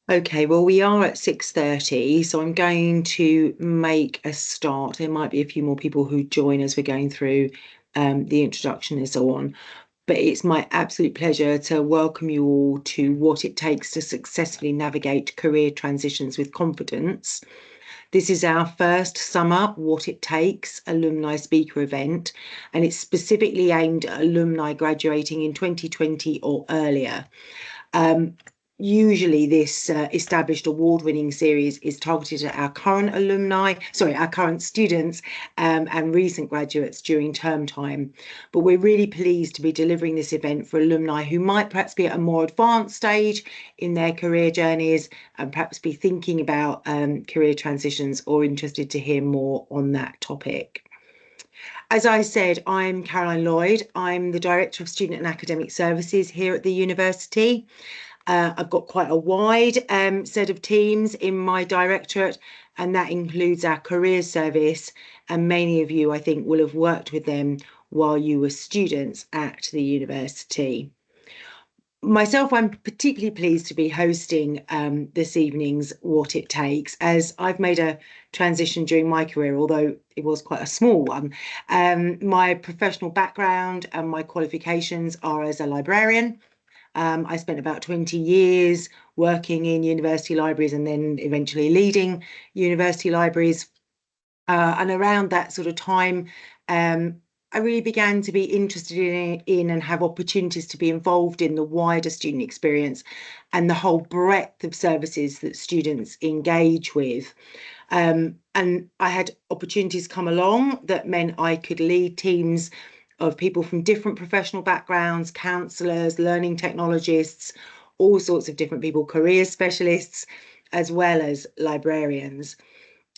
Okay, well, we are at 6:30, so I'm going to make a start. There might be a few more people who join as we're going through the introduction and so on. But it's my absolute pleasure to welcome you all to What It Takes to Successfully Navigate Career Transitions with Confidence. This is our first summer What It Takes alumni speaker event, and it's specifically aimed at alumni graduating in 2020 or earlier. Usually this established award-winning series is targeted at our current our current students and recent graduates during term time. But we're really pleased to be delivering this event for alumni who might perhaps be at a more advanced stage in their career journeys and perhaps be thinking about career transitions or interested to hear more on that topic. As I said, I'm Caroline Lloyd. I'm the Director of Student and Academic Services here at the university. I've got quite a wide set of teams in my directorate, and that includes our careers service. And many of you, I think, will have worked with them while you were students at the university. Myself, I'm particularly pleased to be hosting this evening's What It Takes, as I've made a transition during my career, although it was quite a small one. My professional background and my qualifications are as a librarian. I spent about 20 years working in university libraries and then eventually leading university libraries. And around that sort of time, I really began to be interested in and have opportunities to be involved in the wider student experience and the whole breadth of services that students engage with. And I had opportunities come along that meant I could lead teams of people from different professional backgrounds, counsellors, learning technologists, all sorts of different people, career specialists, as well as librarians.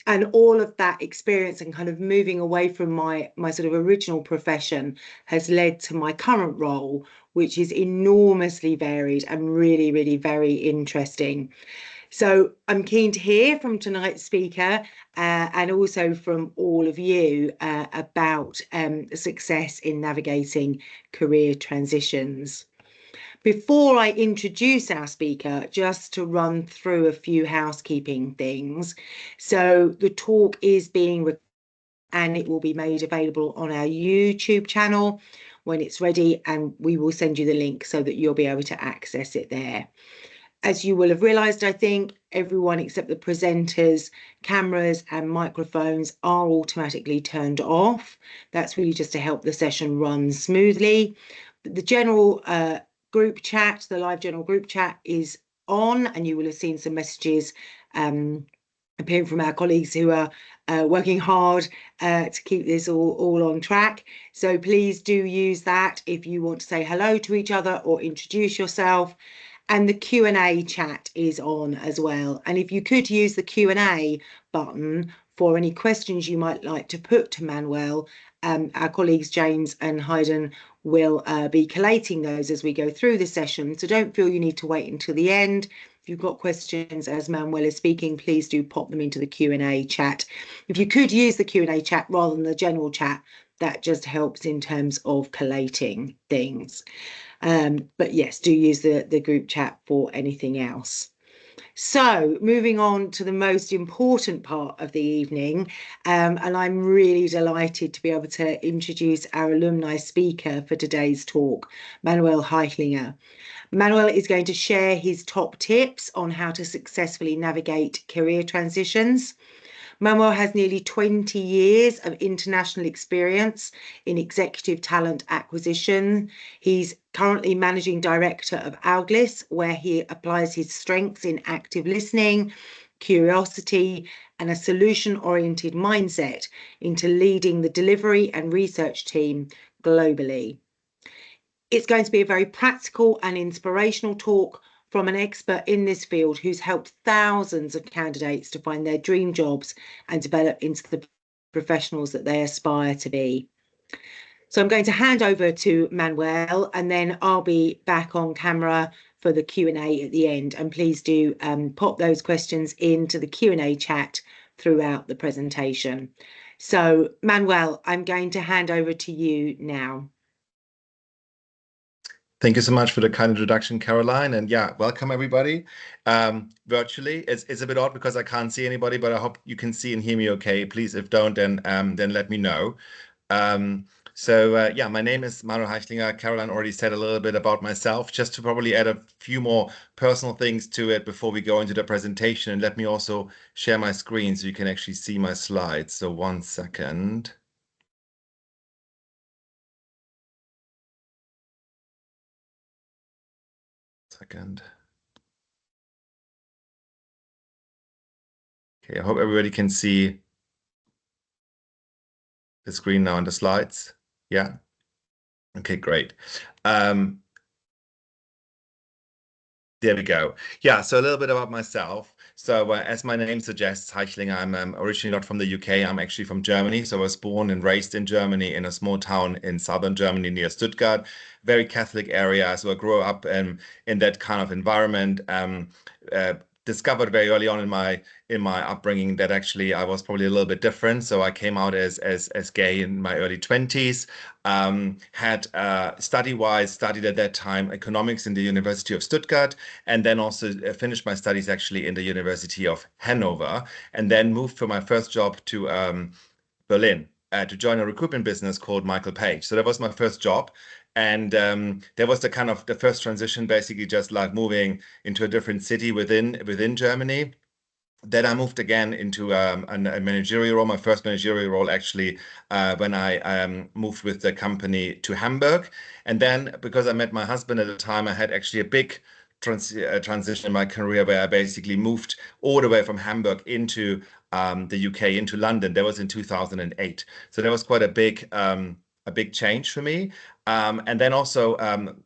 And all of that experience and kind of moving away from my sort of original profession has led to my current role, which is enormously varied and really, really very interesting. So I'm keen to hear from tonight's speaker and also from all of you about success in navigating career transitions. Before I introduce our speaker, just to run through a few housekeeping things. So the talk is being recorded and it will be made available on our YouTube channel when it's ready, and we will send you the link so that you'll be able to access it there. As you will have realised, I think everyone except the presenters, cameras and microphones are automatically turned off. That's really just to help the session run smoothly. The general group chat, the live general group chat is on, and you will have seen some messages appearing from our colleagues who are working hard to keep this all on track. So please do use that if you want to say hello to each other or introduce yourself. And the Q&A chat is on as well. And if you could use the Q&A button for any questions you might like to put to Manuel, our colleagues James and Hayden will be collating those as we go through the session. So don't feel you need to wait until the end. If you've got questions as Manuel is speaking, please do pop them into the Q&A chat. If you could use the Q&A chat rather than the general chat, that just helps in terms of collating things. But yes, do use the group chat for anything else. So moving on to the most important part of the evening, and I'm really delighted to be able to introduce our alumni speaker for today's talk, Manuel Heichlinger. Manuel is going to share his top tips on how to successfully navigate career transitions. Manuel has nearly 20 years of international experience in executive talent acquisition. He's currently managing director of Alumnus, where he applies his strengths in active listening, curiosity, and a solution-oriented mindset into leading the delivery and research team globally. It's going to be a very practical and inspirational talk from an expert in this field who's helped thousands of candidates to find their dream jobs and develop into the professionals that they aspire to be. So I'm going to hand over to Manuel, and then I'll be back on camera for the Q&A at the end. And please do pop those questions into the Q&A chat throughout the presentation. So Manuel, I'm going to hand over to you now. Thank you so much for the kind introduction, Caroline. And yeah, welcome everybody. Virtually, it's a bit odd because I can't see anybody, but I hope you can see and hear me okay. Please, if don't, then let me know. Um, yeah, my name is Manuel Heichlinger. Caroline already said a little bit about myself, just to probably add a few more personal things to it before we go into the presentation. And let me also share my screen so you can actually see my slides. So one second. Second. Okay, I hope everybody can see the screen now and the slides. Yeah. Okay, great. Um, There we go. Yeah, so a little bit about myself. So, as my name suggests, Heichlinger, I'm originally not from the UK. I'm actually from Germany. So, I was born and raised in Germany in a small town in southern Germany near Stuttgart, very Catholic area. So, I grew up in that kind of environment. Uh, Discovered very early on in my upbringing that actually I was probably a little bit different. So, I came out as gay in my early 20s. Had study-wise studied at that time economics in the University of Stuttgart, and then also finished my studies actually in the University of Hanover, and then moved for my first job to Berlin to join a recruitment business called Michael Page. So that was my first job. And that was the kind of the first transition, basically just like moving into a different city within Germany. Then I moved again into a managerial role, my first managerial role actually, when I moved with the company to Hamburg. And then because I met my husband at the time, I had actually a big transition in my career where I basically moved all the way from Hamburg into the UK, into London. That was in 2008. So that was quite a big change for me. And then also,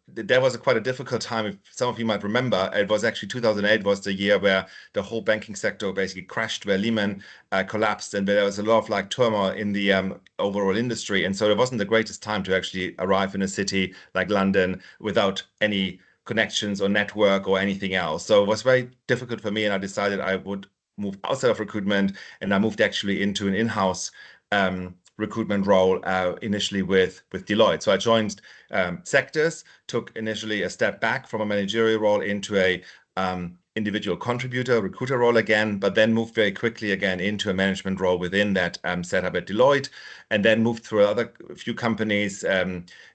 there was quite a difficult time. If some of you might remember, it was actually 2008 was the year where the whole banking sector basically crashed, where Lehman collapsed, and there was a lot of like turmoil in the overall industry. And so it wasn't the greatest time to actually arrive in a city like London without any connections or network or anything else. So it was very difficult for me, and I decided I would move outside of recruitment, and I moved actually into an in-house recruitment role initially with Deloitte. So I joined sectors, took initially a step back from a managerial role into a individual contributor, recruiter role again, but then moved very quickly again into a management role within that setup at Deloitte, and then moved through other few companies.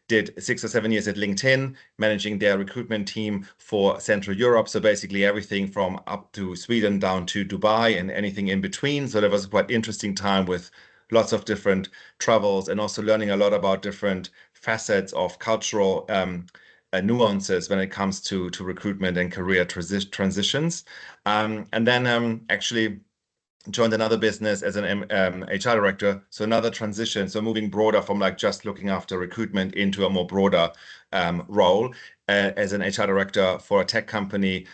Did 6 or 7 years at LinkedIn, managing their recruitment team for Central Europe. So basically everything from up to Sweden down to Dubai and anything in between. So that was a quite interesting time with lots of different travels and also learning a lot about different facets of cultural nuances when it comes to recruitment and career transitions. And then actually joined another business as an HR director. So another transition. So moving broader from like just looking after recruitment into a more broader role as an HR director for a tech company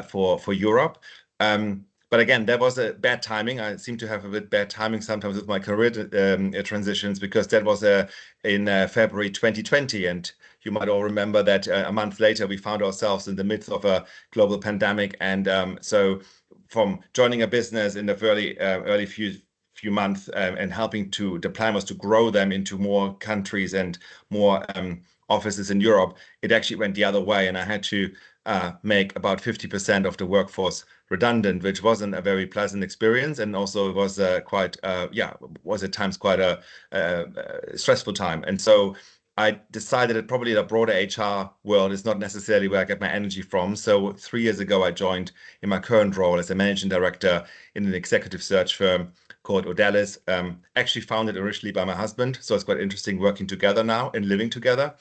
for Europe. But again, that was a bad timing. I seem to have a bit bad timing sometimes with my career transitions, because that was in February 2020. And you might all remember that a month later, we found ourselves in the midst of a global pandemic. And so from joining a business in the early few months and helping the plan was to grow them into more countries and more offices in Europe, it actually went the other way, and I had to make about 50% of the workforce redundant, which wasn't a very pleasant experience, and also it was was at times quite a stressful time. And so I decided that probably the broader HR world is not necessarily where I get my energy from. So 3 years ago, I joined in my current role as a managing director in an executive search firm called Odellis, actually founded originally by my husband. So it's quite interesting working together now and living together.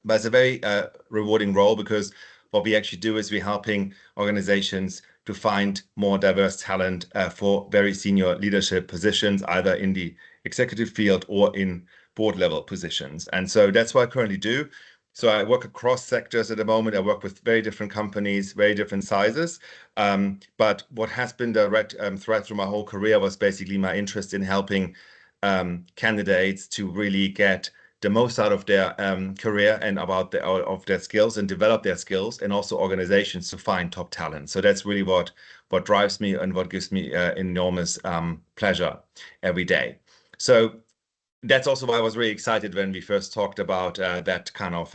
But it's a very rewarding role, because what we actually do is we're helping organizations to find more diverse talent for very senior leadership positions, either in the executive field or in board level positions. And so that's what I currently do. So I work across sectors at the moment. I work with very different companies, very different sizes. But what has been the red thread through my whole career was basically my interest in helping candidates to really get the most out of their career and of their skills and develop their skills, and also organizations to find top talent. So that's really what drives me and what gives me enormous pleasure every day. So that's also why I was really excited when we first talked about that kind of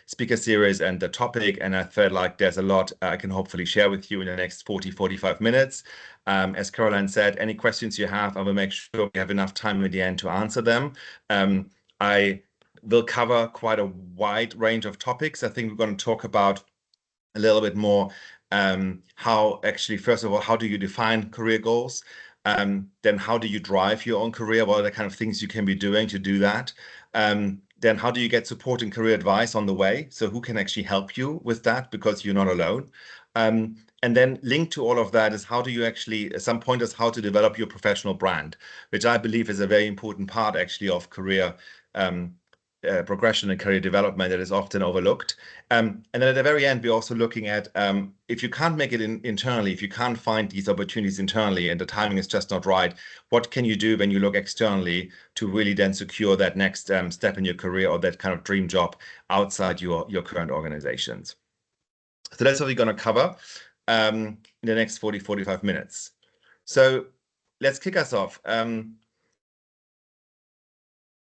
speaker series and the topic. And I felt like there's a lot I can hopefully share with you in the next 40, 45 minutes. As Caroline said, any questions you have, I will make sure we have enough time at the end to answer them. I will cover quite a wide range of topics. I think we're going to talk about a little bit more how actually, first of all, how do you define career goals? Then how do you drive your own career? What are the kind of things you can be doing to do that? Then how do you get support and career advice on the way? So who can actually help you with that because you're not alone? And then linked to all of that is how do you actually, some pointers how to develop your professional brand, which I believe is a very important part actually of career progression and career development that is often overlooked. And then at the very end, we're also looking at if you can't make it internally, if you can't find these opportunities internally and the timing is just not right, what can you do when you look externally to really then secure that next step in your career or that kind of dream job outside your current organizations? So that's what we're going to cover in the next 40, 45 minutes. So let's kick us off.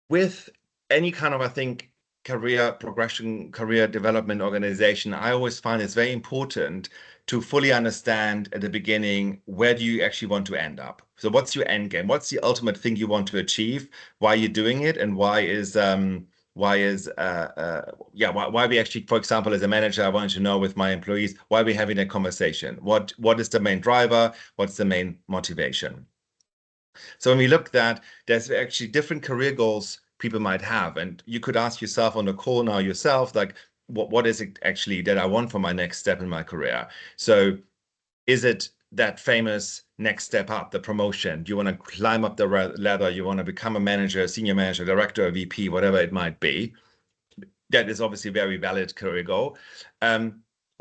With any kind of, I think, career progression, career development organization, I always find it's very important to fully understand at the beginning, where do you actually want to end up? So what's your end game? What's the ultimate thing you want to achieve? Why you're doing it? And why we actually, for example, as a manager, I wanted to know with my employees, why we're having a conversation. What is the main driver? What's the main motivation? So when we look at that, there's actually different career goals people might have. And you could ask yourself on the call now yourself, like, what is it actually that I want for my next step in my career? So is it that famous next step up, the promotion? Do you want to climb up the ladder? You want to become a manager, senior manager, director, a VP, whatever it might be? That is obviously a very valid career goal.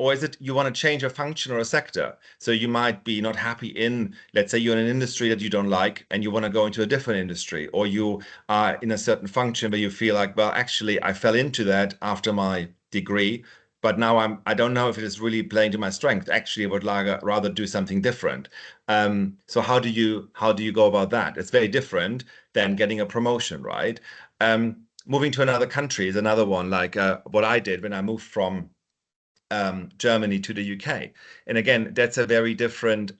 Or is it you want to change a function or a sector? So you might be not happy in, let's say you're in an industry that you don't like and you want to go into a different industry, or you are in a certain function where you feel like, well, actually, I fell into that after my degree, but now I don't know if it is really playing to my strength. Actually, I would rather do something different. So how do you go about that? It's very different than getting a promotion, right? Moving to another country is another one, like what I did when I moved from Germany to the UK. And again, that's a very different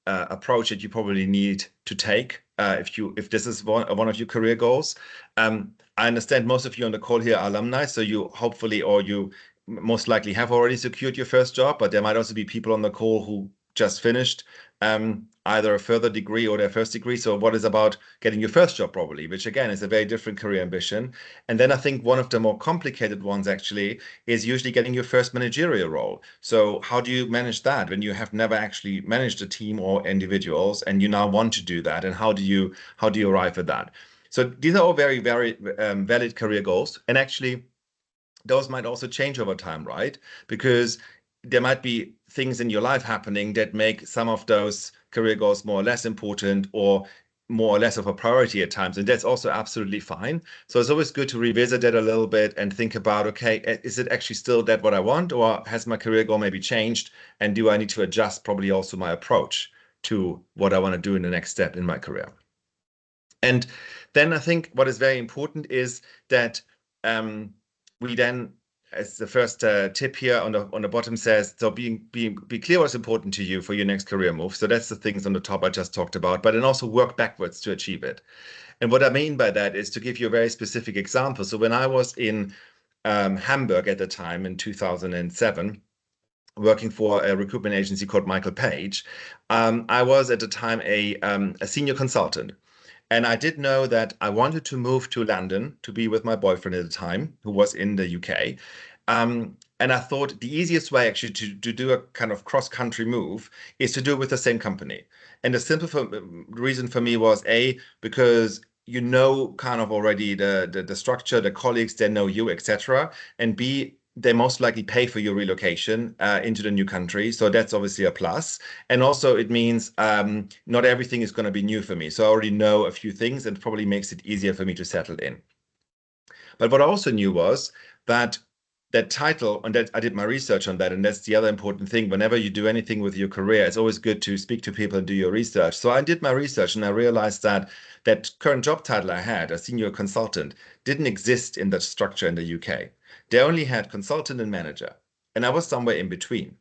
approach that you probably need to take if this is one of your career goals. I understand most of you on the call here are alumni, so you hopefully, or you most likely have already secured your first job, but there might also be people on the call who just finished either a further degree or their first degree. So what is about getting your first job probably, which again is a very different career ambition. And then I think one of the more complicated ones actually is usually getting your first managerial role. So how do you manage that when you have never actually managed a team or individuals and you now want to do that? And how do you arrive at that? So these are all very, very valid career goals. And actually, those might also change over time, right? Because there might be things in your life happening that make some of those career goals more or less important, or more or less of a priority at times. And that's also absolutely fine. So it's always good to revisit it a little bit and think about, okay, is it actually still that what I want, or has my career goal maybe changed? And do I need to adjust probably also my approach to what I want to do in the next step in my career? And then I think what is very important is that we then, as the first tip here on the bottom says, so be clear what's important to you for your next career move. So that's the things on the top I just talked about, but then also work backwards to achieve it. And what I mean by that is to give you a very specific example. So when I was in Hamburg at the time in 2007, working for a recruitment agency called Michael Page, I was at the time a senior consultant. And I did know that I wanted to move to London to be with my boyfriend at the time, who was in the UK. And I thought the easiest way actually to do a kind of cross-country move is to do it with the same company. And the simple reason for me was because you know kind of already the structure, the colleagues, they know you, etc. And B, they most likely pay for your relocation into the new country. So that's obviously a plus. And also it means not everything is going to be new for me. So I already know a few things, and probably makes it easier for me to settle in. But what I also knew was that that title, and that I did my research on that, and that's the other important thing. Whenever you do anything with your career, it's always good to speak to people and do your research. So I did my research, and I realized that that current job title I had, a senior consultant, didn't exist in that structure in the UK. They only had consultant and manager, and I was somewhere in between.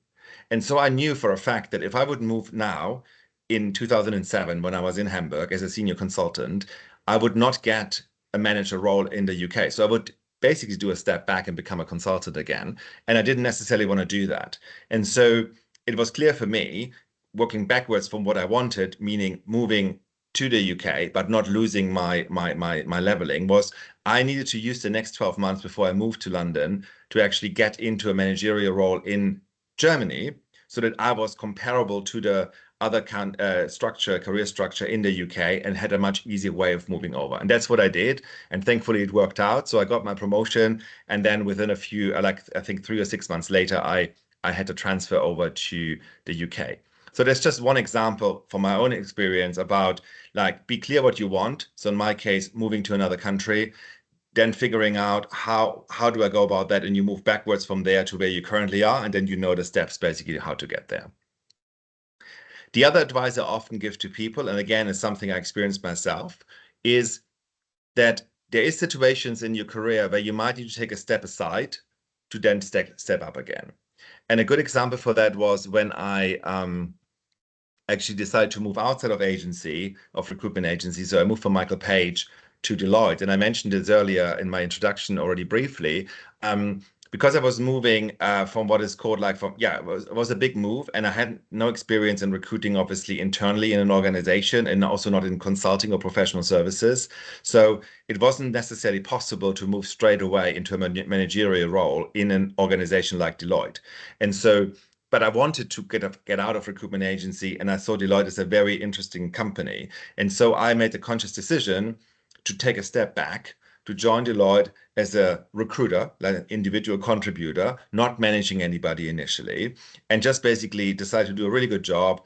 And so I knew for a fact that if I would move now in 2007, when I was in Hamburg as a senior consultant, I would not get a manager role in the UK. So I would basically do a step back and become a consultant again. And I didn't necessarily want to do that. And so it was clear for me, working backwards from what I wanted, meaning moving to the UK, but not losing my leveling, was I needed to use the next 12 months before I moved to London to actually get into a managerial role in Germany, so that I was comparable to the other career structure in the UK, and had a much easier way of moving over. And that's what I did. And thankfully it worked out. So I got my promotion. And then within a few, I think 3 or 6 months later, I had to transfer over to the UK. So that's just one example from my own experience about, like, be clear what you want. So in my case, moving to another country, then figuring out how do I go about that, and you move backwards from there to where you currently are, and then you know the steps basically how to get there. The other advice I often give to people, and again, it's something I experienced myself, is that there is situations in your career where you might need to take a step aside to then step up again. And a good example for that was when I actually decided to move outside of recruitment agency. So I moved from Michael Page to Deloitte. And I mentioned this earlier in my introduction already briefly, because I was moving from what is called it was a big move, and I had no experience in recruiting, obviously, internally in an organization, and also not in consulting or professional services. So it wasn't necessarily possible to move straight away into a managerial role in an organization like Deloitte. And so, but I wanted to get out of recruitment agency, and I saw Deloitte as a very interesting company. And so I made the conscious decision to take a step back, to join Deloitte as a recruiter, like an individual contributor, not managing anybody initially, and just basically decide to do a really good job,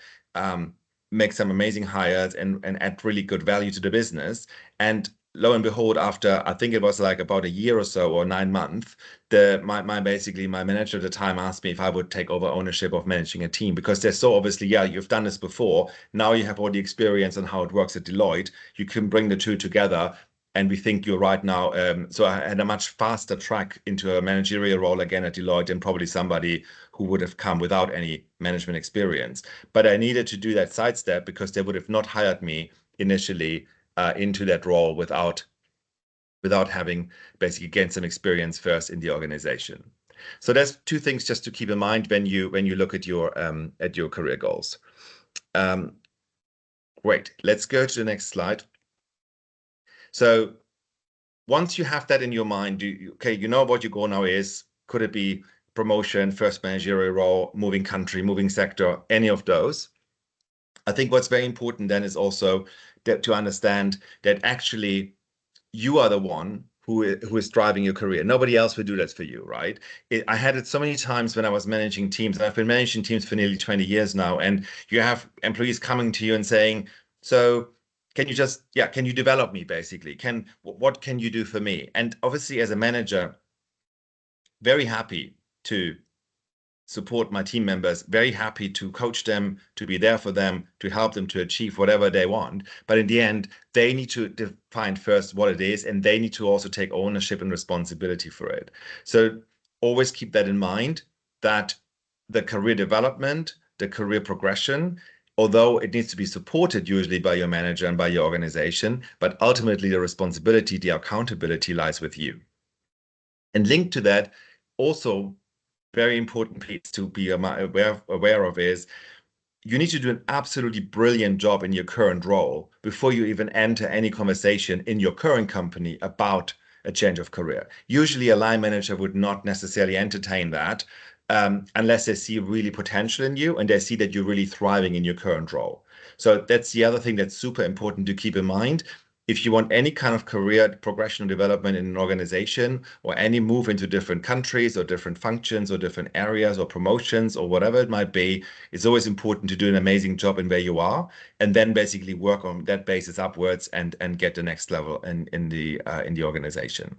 make some amazing hires, and add really good value to the business. And lo and behold, after I think it was like about a year or so, or 9 months, my manager at the time asked me if I would take over ownership of managing a team, because they're so obviously, yeah, you've done this before. Now you have all the experience on how it works at Deloitte. You can bring the two together, and we think you're right now. So I had a much faster track into a managerial role again at Deloitte than probably somebody who would have come without any management experience. But I needed to do that sidestep because they would have not hired me initially into that role without having basically gained some experience first in the organization. So there's two things just to keep in mind when you look at your career goals. Great. Let's go to the next slide. So once you have that in your mind, you know what your goal now is. Could it be promotion, first managerial role, moving country, moving sector, any of those? I think what's very important then is also to understand that actually you are the one who is driving your career. Nobody else will do that for you, right? I had it so many times when I was managing teams. I've been managing teams for nearly 20 years now, and you have employees coming to you and saying, so can you develop me, basically? What can you do for me? And obviously, as a manager, very happy to support my team members, very happy to coach them, to be there for them, to help them to achieve whatever they want. But in the end, they need to define first what it is, and they need to also take ownership and responsibility for it. So always keep that in mind, that the career development, the career progression, although it needs to be supported usually by your manager and by your organization, but ultimately the responsibility, the accountability lies with you. And linked to that, also very important piece to be aware of is you need to do an absolutely brilliant job in your current role before you even enter any conversation in your current company about a change of career. Usually a line manager would not necessarily entertain that unless they see really potential in you and they see that you're really thriving in your current role. So that's the other thing that's super important to keep in mind. If you want any kind of career progression or development in an organization, or any move into different countries or different functions or different areas or promotions or whatever it might be, it's always important to do an amazing job in where you are, and then basically work on that basis upwards and get the next level in the organization.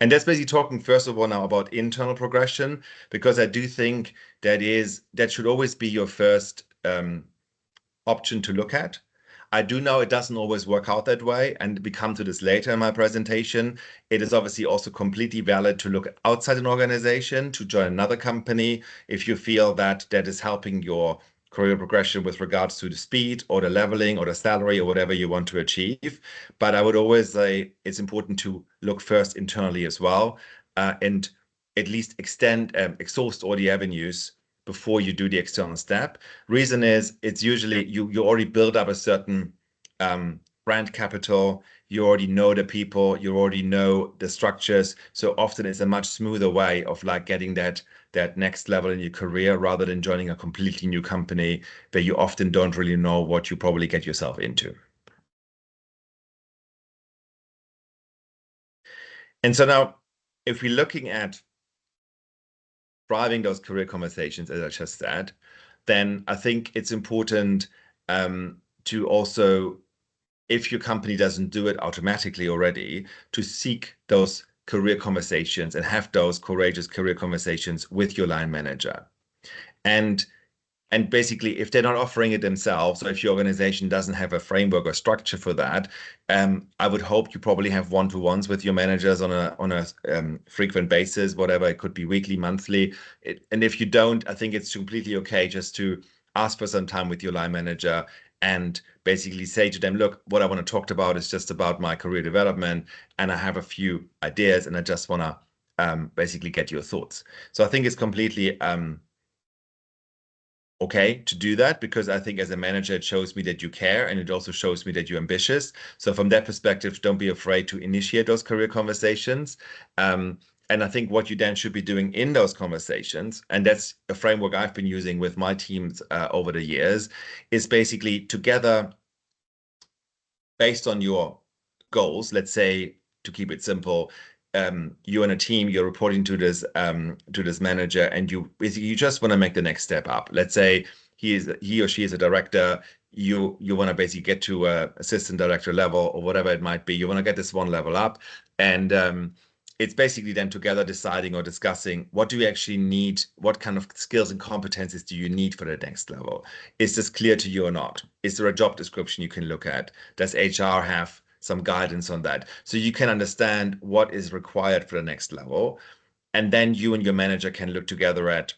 And that's basically talking first of all now about internal progression, because I do think that should always be your first option to look at. I do know it doesn't always work out that way, and we come to this later in my presentation. It is obviously also completely valid to look outside an organization, to join another company, if you feel that that is helping your career progression with regards to the speed or the leveling or the salary or whatever you want to achieve. But I would always say it's important to look first internally as well, and at least exhaust all the avenues before you do the external step. Reason is it's usually you already build up a certain brand capital. You already know the people, you already know the structures. So often it's a much smoother way of like getting that next level in your career, rather than joining a completely new company where you often don't really know what you probably get yourself into. And so now, if we're looking at driving those career conversations, as I just said, then I think it's important to also, if your company doesn't do it automatically already, to seek those career conversations and have those courageous career conversations with your line manager. And basically, if they're not offering it themselves, or if your organization doesn't have a framework or structure for that, I would hope you probably have one-to-ones with your managers on a frequent basis, whatever. It could be weekly, monthly. And if you don't, I think it's completely okay just to ask for some time with your line manager and basically say to them, look, what I want to talk about is just about my career development, and I have a few ideas, and I just want to basically get your thoughts. So I think it's completely okay to do that, because I think as a manager, it shows me that you care, and it also shows me that you're ambitious. So from that perspective, don't be afraid to initiate those career conversations. And I think what you then should be doing in those conversations, and that's a framework I've been using with my teams over the years, is basically together, based on your goals. Let's say, to keep it simple, you're in a team, you're reporting to this manager, and you just want to make the next step up. Let's say he or she is a director. You want to basically get to a assistant director level, or whatever it might be. You want to get this one level up, and it's basically then together deciding or discussing, what do you actually need? What kind of skills and competencies do you need for the next level? Is this clear to you or not? Is there a job description you can look at? Does HR have some guidance on that? So you can understand what is required for the next level. And then you and your manager can look together at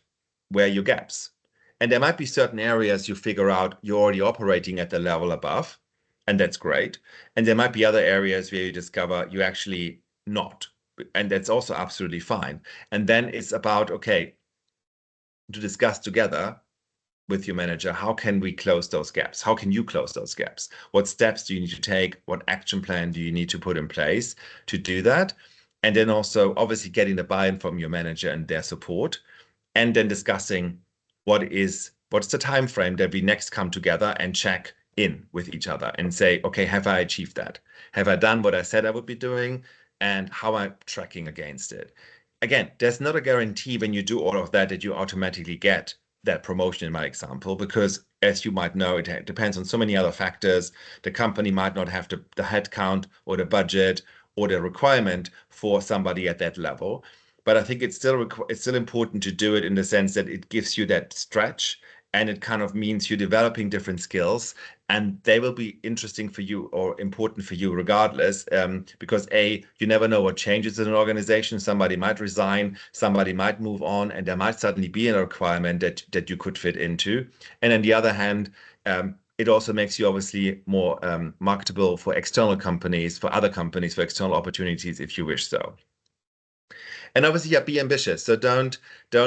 where are your gaps. And there might be certain areas you figure out you're already operating at the level above, and that's great. And there might be other areas where you discover you actually not. And that's also absolutely fine. And then it's about, okay, to discuss together with your manager, how can we close those gaps? How can you close those gaps? What steps do you need to take? What action plan do you need to put in place to do that? And then also, obviously, getting the buy-in from your manager and their support, and then discussing what's the time frame that we next come together and check in with each other and say, okay, have I achieved that? Have I done what I said I would be doing? And how am I tracking against it? Again, there's not a guarantee when you do all of that you automatically get that promotion in my example, because as you might know, it depends on so many other factors. The company might not have the headcount or the budget or the requirement for somebody at that level. But I think it's still important to do it in the sense that it gives you that stretch, and it kind of means you're developing different skills, and they will be interesting for you or important for you regardless, because you never know what changes in an organization. Somebody might resign, somebody might move on, and there might suddenly be a requirement that you could fit into. And on the other hand, it also makes you obviously more marketable for external companies, for other companies, for external opportunities, if you wish so. And obviously, yeah, be ambitious. So don't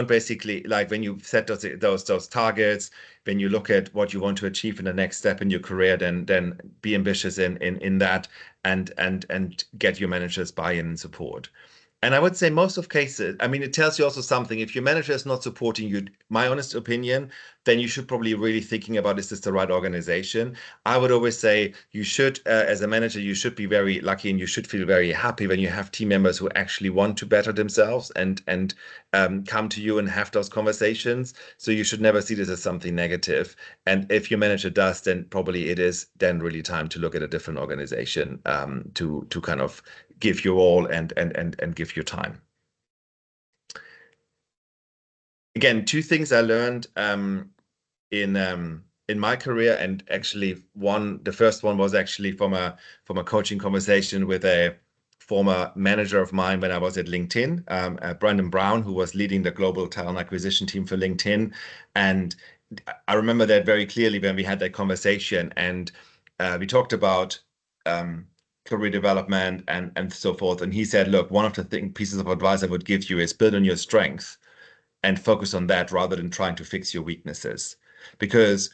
basically, like, when you set those targets, when you look at what you want to achieve in the next step in your career, then be ambitious in that, and get your managers buy-in and support. And I would say most of cases, I mean, it tells you also something. If your manager is not supporting you, my honest opinion, then you should probably really thinking about, is this the right organization? I would always say you should, as a manager, you should be very lucky and you should feel very happy when you have team members who actually want to better themselves and come to you and have those conversations. So you should never see this as something negative. And if your manager does, then probably it is then really time to look at a different organization to kind of give your all and give your time. Again, two things I learned in my career, and actually the first one was actually from a coaching conversation with a former manager of mine when I was at LinkedIn, Brandon Brown, who was leading the global talent acquisition team for LinkedIn. And I remember that very clearly when we had that conversation, and we talked about career development and so forth. And he said, look, one of the pieces of advice I would give you is build on your strengths and focus on that rather than trying to fix your weaknesses, because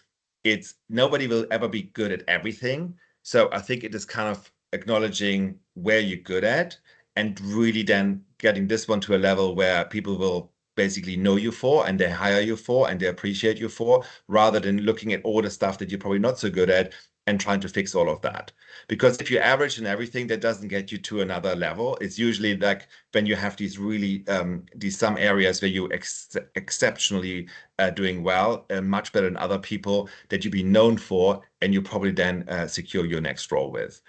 nobody will ever be good at everything. So I think it is kind of acknowledging where you're good at and really then getting this one to a level where people will basically know you for and they hire you for and they appreciate you for, rather than looking at all the stuff that you're probably not so good at and trying to fix all of that. Because if you're average in everything, that doesn't get you to another level. It's usually like when you have these really some areas where you exceptionally doing well, much better than other people, that you be known for, and you probably then secure your next role with.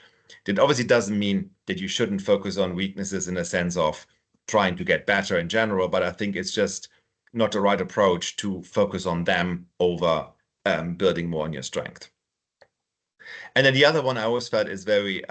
That obviously doesn't mean that you shouldn't focus on weaknesses in a sense of trying to get better in general, but I think it's just not the right approach to focus on them over building more on your strength. And then the other one I always felt is very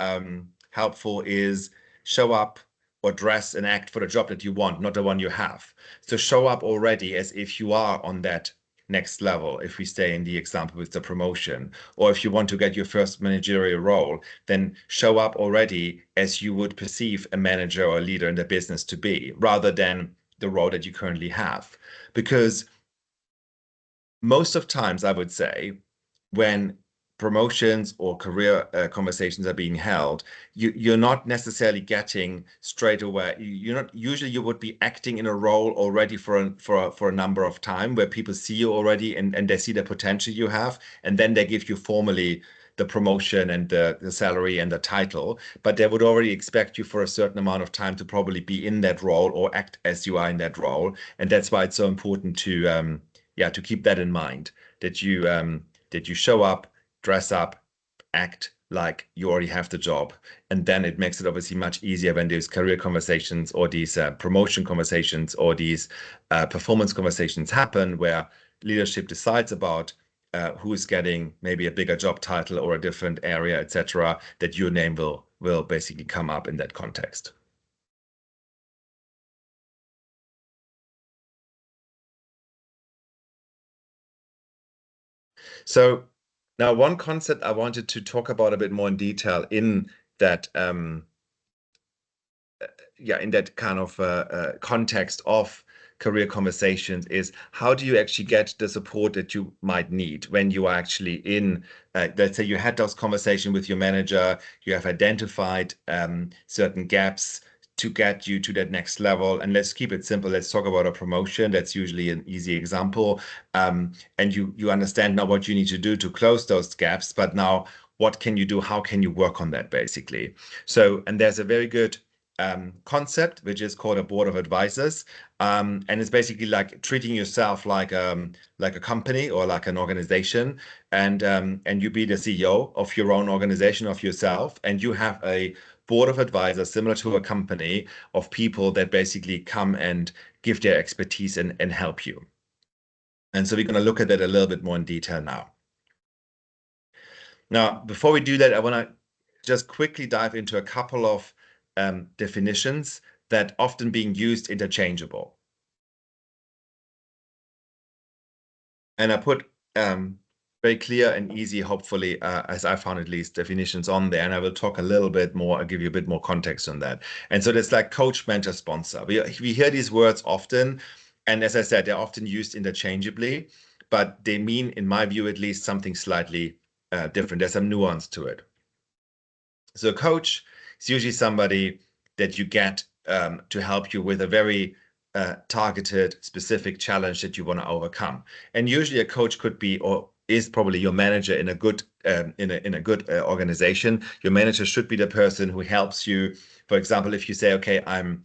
helpful is show up or dress and act for the job that you want, not the one you have. So show up already as if you are on that next level, if we stay in the example with the promotion, or if you want to get your first managerial role, then show up already as you would perceive a manager or a leader in the business to be, rather than the role that you currently have. Because most of times, I would say, when promotions or career conversations are being held, you're not necessarily getting straight away. You're not usually you would be acting in a role already for a number of time where people see you already and they see the potential you have, and then they give you formally the promotion and the salary and the title, but they would already expect you for a certain amount of time to probably be in that role or act as you are in that role. And that's why it's so important to to keep that in mind, that you show up, dress up, act like you already have the job. And then it makes it obviously much easier when these career conversations or these promotion conversations or these performance conversations happen, where leadership decides about who's getting maybe a bigger job title or a different area, etc., that your name will basically come up in that context. So now one concept I wanted to talk about a bit more in detail in that in that kind of context of career conversations is, how do you actually get the support that you might need when you are actually in, let's say you had those conversations with your manager, you have identified certain gaps to get you to that next level. And let's keep it simple. Let's talk about a promotion. That's usually an easy example. And you understand now what you need to do to close those gaps, but now what can you do? How can you work on that basically? So, and there's a very good concept, which is called a board of advisors. And it's basically like treating yourself like a company or like an organization, and you be the CEO of your own organization, of yourself, and you have a board of advisors similar to a company of people that basically come and give their expertise and help you. And so we're going to look at that a little bit more in detail now. Now, before we do that, I want to just quickly dive into a couple of definitions that often being used interchangeable. And I put very clear and easy, hopefully, as I found at least, definitions on there. And I will talk a little bit more, I'll give you a bit more context on that. And so there's like coach, mentor, sponsor. We hear these words often. And as I said, they're often used interchangeably, but they mean, in my view, at least something slightly different. There's some nuance to it. So a coach is usually somebody that you get to help you with a very targeted, specific challenge that you want to overcome. And usually a coach could be or is probably your manager in a good organization. Your manager should be the person who helps you. For example, if you say, okay, I'm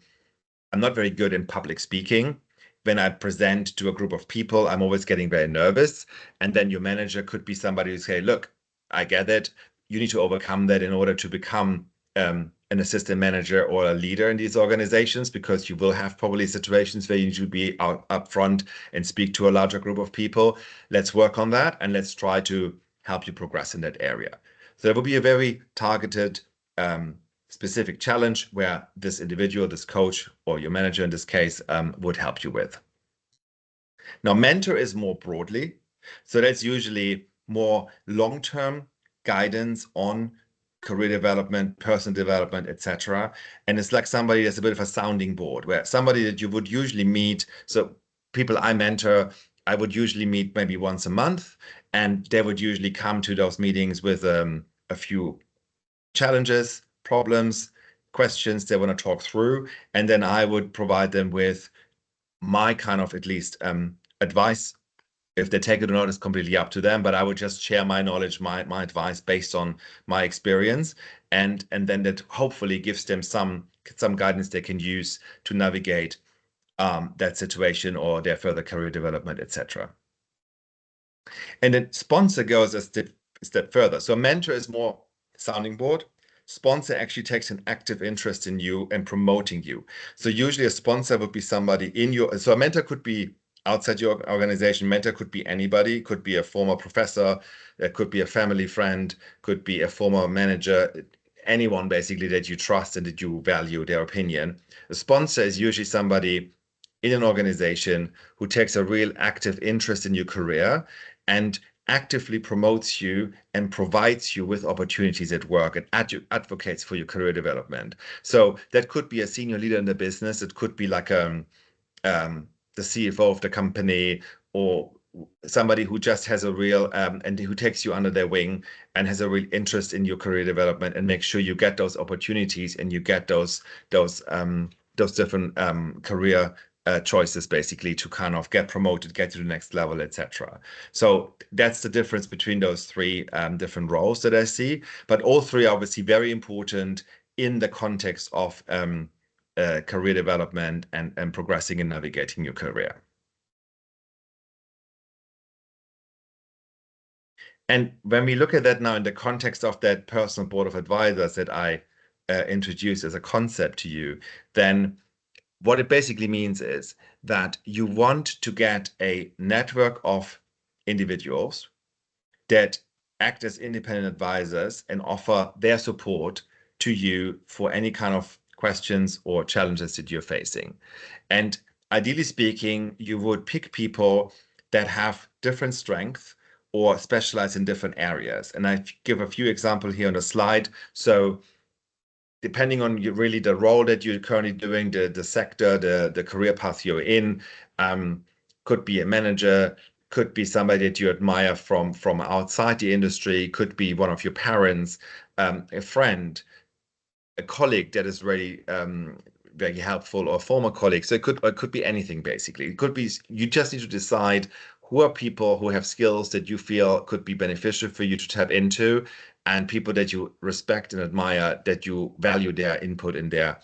not very good in public speaking. When I present to a group of people, I'm always getting very nervous. And then your manager could be somebody who say, look, I get it. You need to overcome that in order to become an assistant manager or a leader in these organizations, because you will have probably situations where you need to be out up front and speak to a larger group of people. Let's work on that and let's try to help you progress in that area. So that will be a very targeted specific challenge where this individual, this coach, or your manager in this case, would help you with. Now, mentor is more broadly. So that's usually more long-term guidance on career development, personal development, etc. And it's like somebody that's a bit of a sounding board, where somebody that you would usually meet. So people I mentor, I would usually meet maybe once a month, and they would usually come to those meetings with a few challenges, problems, questions they want to talk through. And then I would provide them with my kind of at least advice. If they take it or not is completely up to them, but I would just share my knowledge, my advice based on my experience, and then that hopefully gives them some guidance they can use to navigate that situation or their further career development, etc. And then sponsor goes a step further. So mentor is more sounding board. Sponsor actually takes an active interest in you and promoting you. So usually a sponsor would be somebody in your, so a mentor could be outside your organization. Mentor could be anybody, could be a former professor, could be a family friend, could be a former manager, anyone basically that you trust and that you value their opinion. A sponsor is usually somebody in an organization who takes a real active interest in your career and actively promotes you and provides you with opportunities at work and advocates for your career development. So that could be a senior leader in the business. It could be like the CFO of the company, or somebody who just has a real and who takes you under their wing and has a real interest in your career development and makes sure you get those opportunities and you get those different career choices basically to kind of get promoted, get to the next level, etc. So that's the difference between those three different roles that I see. But all three are obviously very important in the context of career development and progressing and navigating your career. And when we look at that now in the context of that personal board of advisors that I introduced as a concept to you, then what it basically means is that you want to get a network of individuals that act as independent advisors and offer their support to you for any kind of questions or challenges that you're facing. And ideally speaking, you would pick people that have different strengths or specialize in different areas. And I give a few examples here on the slide. So depending on really the role that you're currently doing, the sector, the career path you're in, could be a manager, could be somebody that you admire from outside the industry, could be one of your parents, a friend, a colleague that is really very helpful, or a former colleague. So it could be anything basically. It could be, you just need to decide who are people who have skills that you feel could be beneficial for you to tap into, and people that you respect and admire, that you value their input and their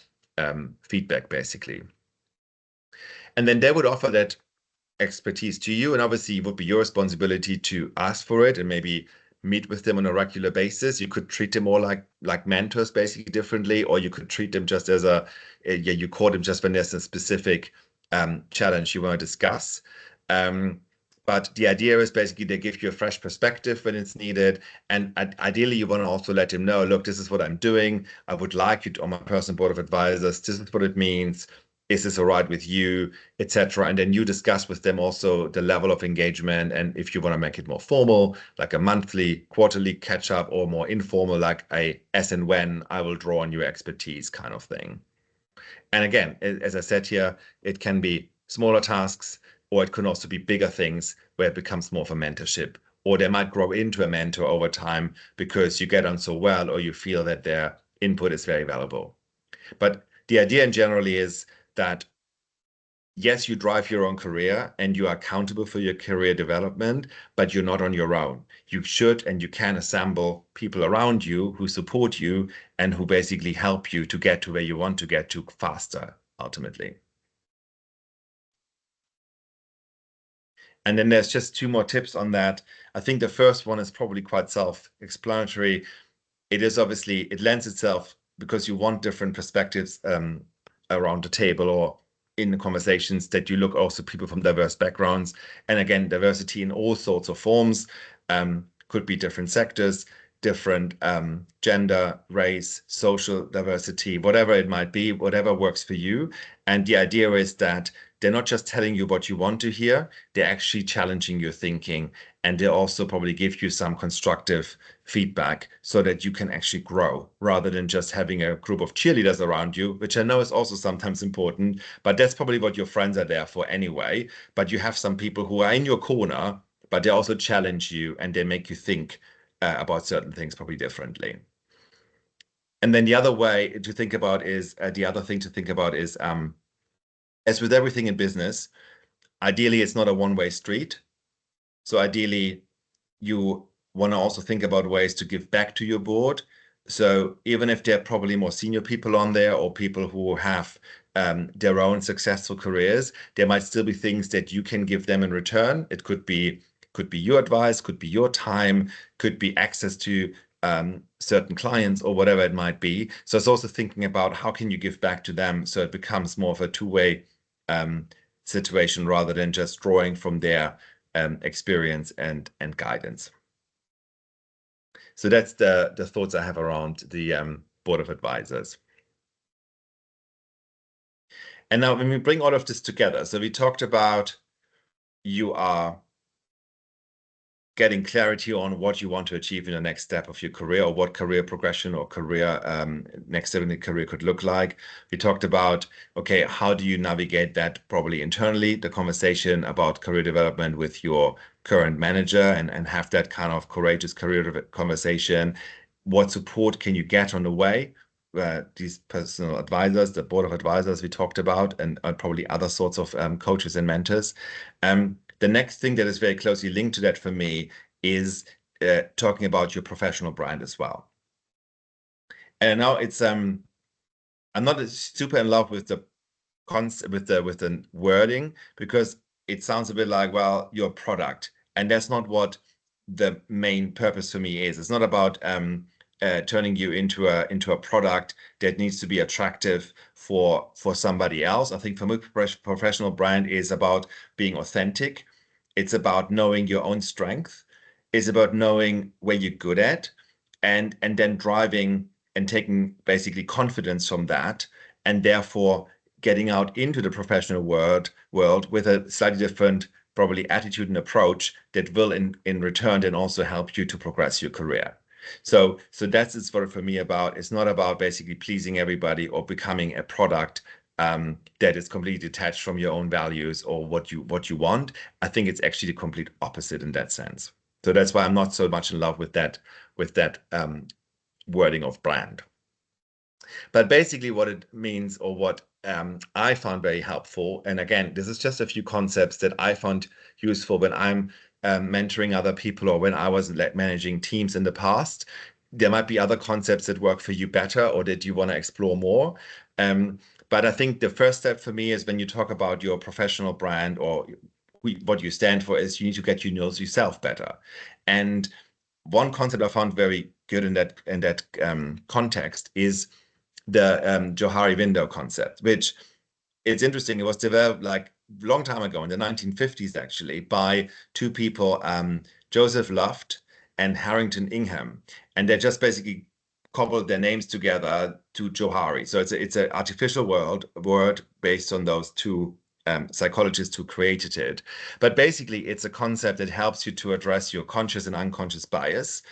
feedback basically. And then they would offer that expertise to you, and obviously it would be your responsibility to ask for it and maybe meet with them on a regular basis. You could treat them more like mentors basically differently, or you could treat them just as you call them just when there's a specific challenge you want to discuss. But the idea is basically they give you a fresh perspective when it's needed. And ideally, you want to also let them know, look, this is what I'm doing. I would like you to, on my personal board of advisors, this is what it means. Is this all right with you, etc. And then you discuss with them also the level of engagement. And if you want to make it more formal, like a monthly, quarterly catch up, or more informal, like a as and when I will draw on your expertise kind of thing. And again, as I said here, it can be smaller tasks, or it can also be bigger things where it becomes more of a mentorship, or they might grow into a mentor over time because you get on so well, or you feel that their input is very valuable. But the idea in general is that yes, you drive your own career and you are accountable for your career development, but you're not on your own. You should and you can assemble people around you who support you and who basically help you to get to where you want to get to faster, ultimately. And then there's just two more tips on that. I think the first one is probably quite self-explanatory. It is obviously, it lends itself because you want different perspectives around the table or in the conversations, that you look also people from diverse backgrounds. And again, diversity in all sorts of forms, could be different sectors, different gender, race, social diversity, whatever it might be, whatever works for you. And the idea is that they're not just telling you what you want to hear, they're actually challenging your thinking. And they also probably give you some constructive feedback so that you can actually grow rather than just having a group of cheerleaders around you, which I know is also sometimes important, but that's probably what your friends are there for anyway. But you have some people who are in your corner, but they also challenge you and they make you think about certain things probably differently. And then the other way to think about is the other thing to think about is, as with everything in business, ideally it's not a one-way street. So ideally, you want to also think about ways to give back to your board. So even if there are probably more senior people on there or people who have their own successful careers, there might still be things that you can give them in return. It could be your advice, could be your time, could be access to certain clients or whatever it might be. So it's also thinking about how can you give back to them so it becomes more of a two-way situation rather than just drawing from their experience and guidance. So that's the thoughts I have around the board of advisors. And now when we bring all of this together, so we talked about you are getting clarity on what you want to achieve in the next step of your career, or what career progression or career next step in the career could look like. We talked about, okay, how do you navigate that probably internally, the conversation about career development with your current manager and have that kind of courageous career conversation. What support can you get on the way? These personal advisors, the board of advisors we talked about, and probably other sorts of coaches and mentors. The next thing that is very closely linked to that for me is talking about your professional brand as well. And now it's I'm not super in love with the concept with the wording, because it sounds a bit like, well, your product, and that's not what the main purpose for me is. It's not about turning you into a product that needs to be attractive for somebody else. I think for me, professional brand is about being authentic. It's about knowing your own strength. It's about knowing where you're good at, and then driving and taking basically confidence from that, and therefore getting out into the professional world with a slightly different probably attitude and approach that will in return then also help you to progress your career. So that's what for me about. It's not about basically pleasing everybody or becoming a product that is completely detached from your own values or what you want. I think it's actually the complete opposite in that sense. So that's why I'm not so much in love with that wording of brand. But basically what it means, or what I found very helpful, and again, this is just a few concepts that I found useful when I'm mentoring other people or when I was managing teams in the past. There might be other concepts that work for you better or that you want to explore more. But I think the first step for me is when you talk about your professional brand or what you stand for, is you need to get to know yourself better. And one concept I found very good in that context is the Johari window concept, which it's interesting. It was developed like a long time ago in the 1950s, actually, by two people, Joseph Luft and Harrington Ingham, and they just basically cobbled their names together to Johari. So it's an artificial word based on those two psychologists who created it. But basically, it's a concept that helps you to address your conscious and unconscious bias.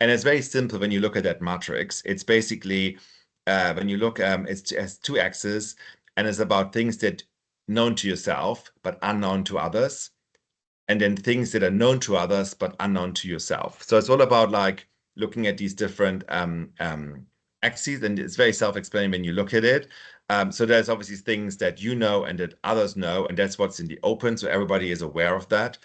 And it's very simple when you look at that matrix. It's basically when you look, it has two axes, and it's about things that known to yourself but unknown to others, and then things that are known to others but unknown to yourself. So it's all about like looking at these different axes, and it's very self-explanatory when you look at it. So there's obviously things that you know and that others know, and that's what's in the open. So everybody is aware of that.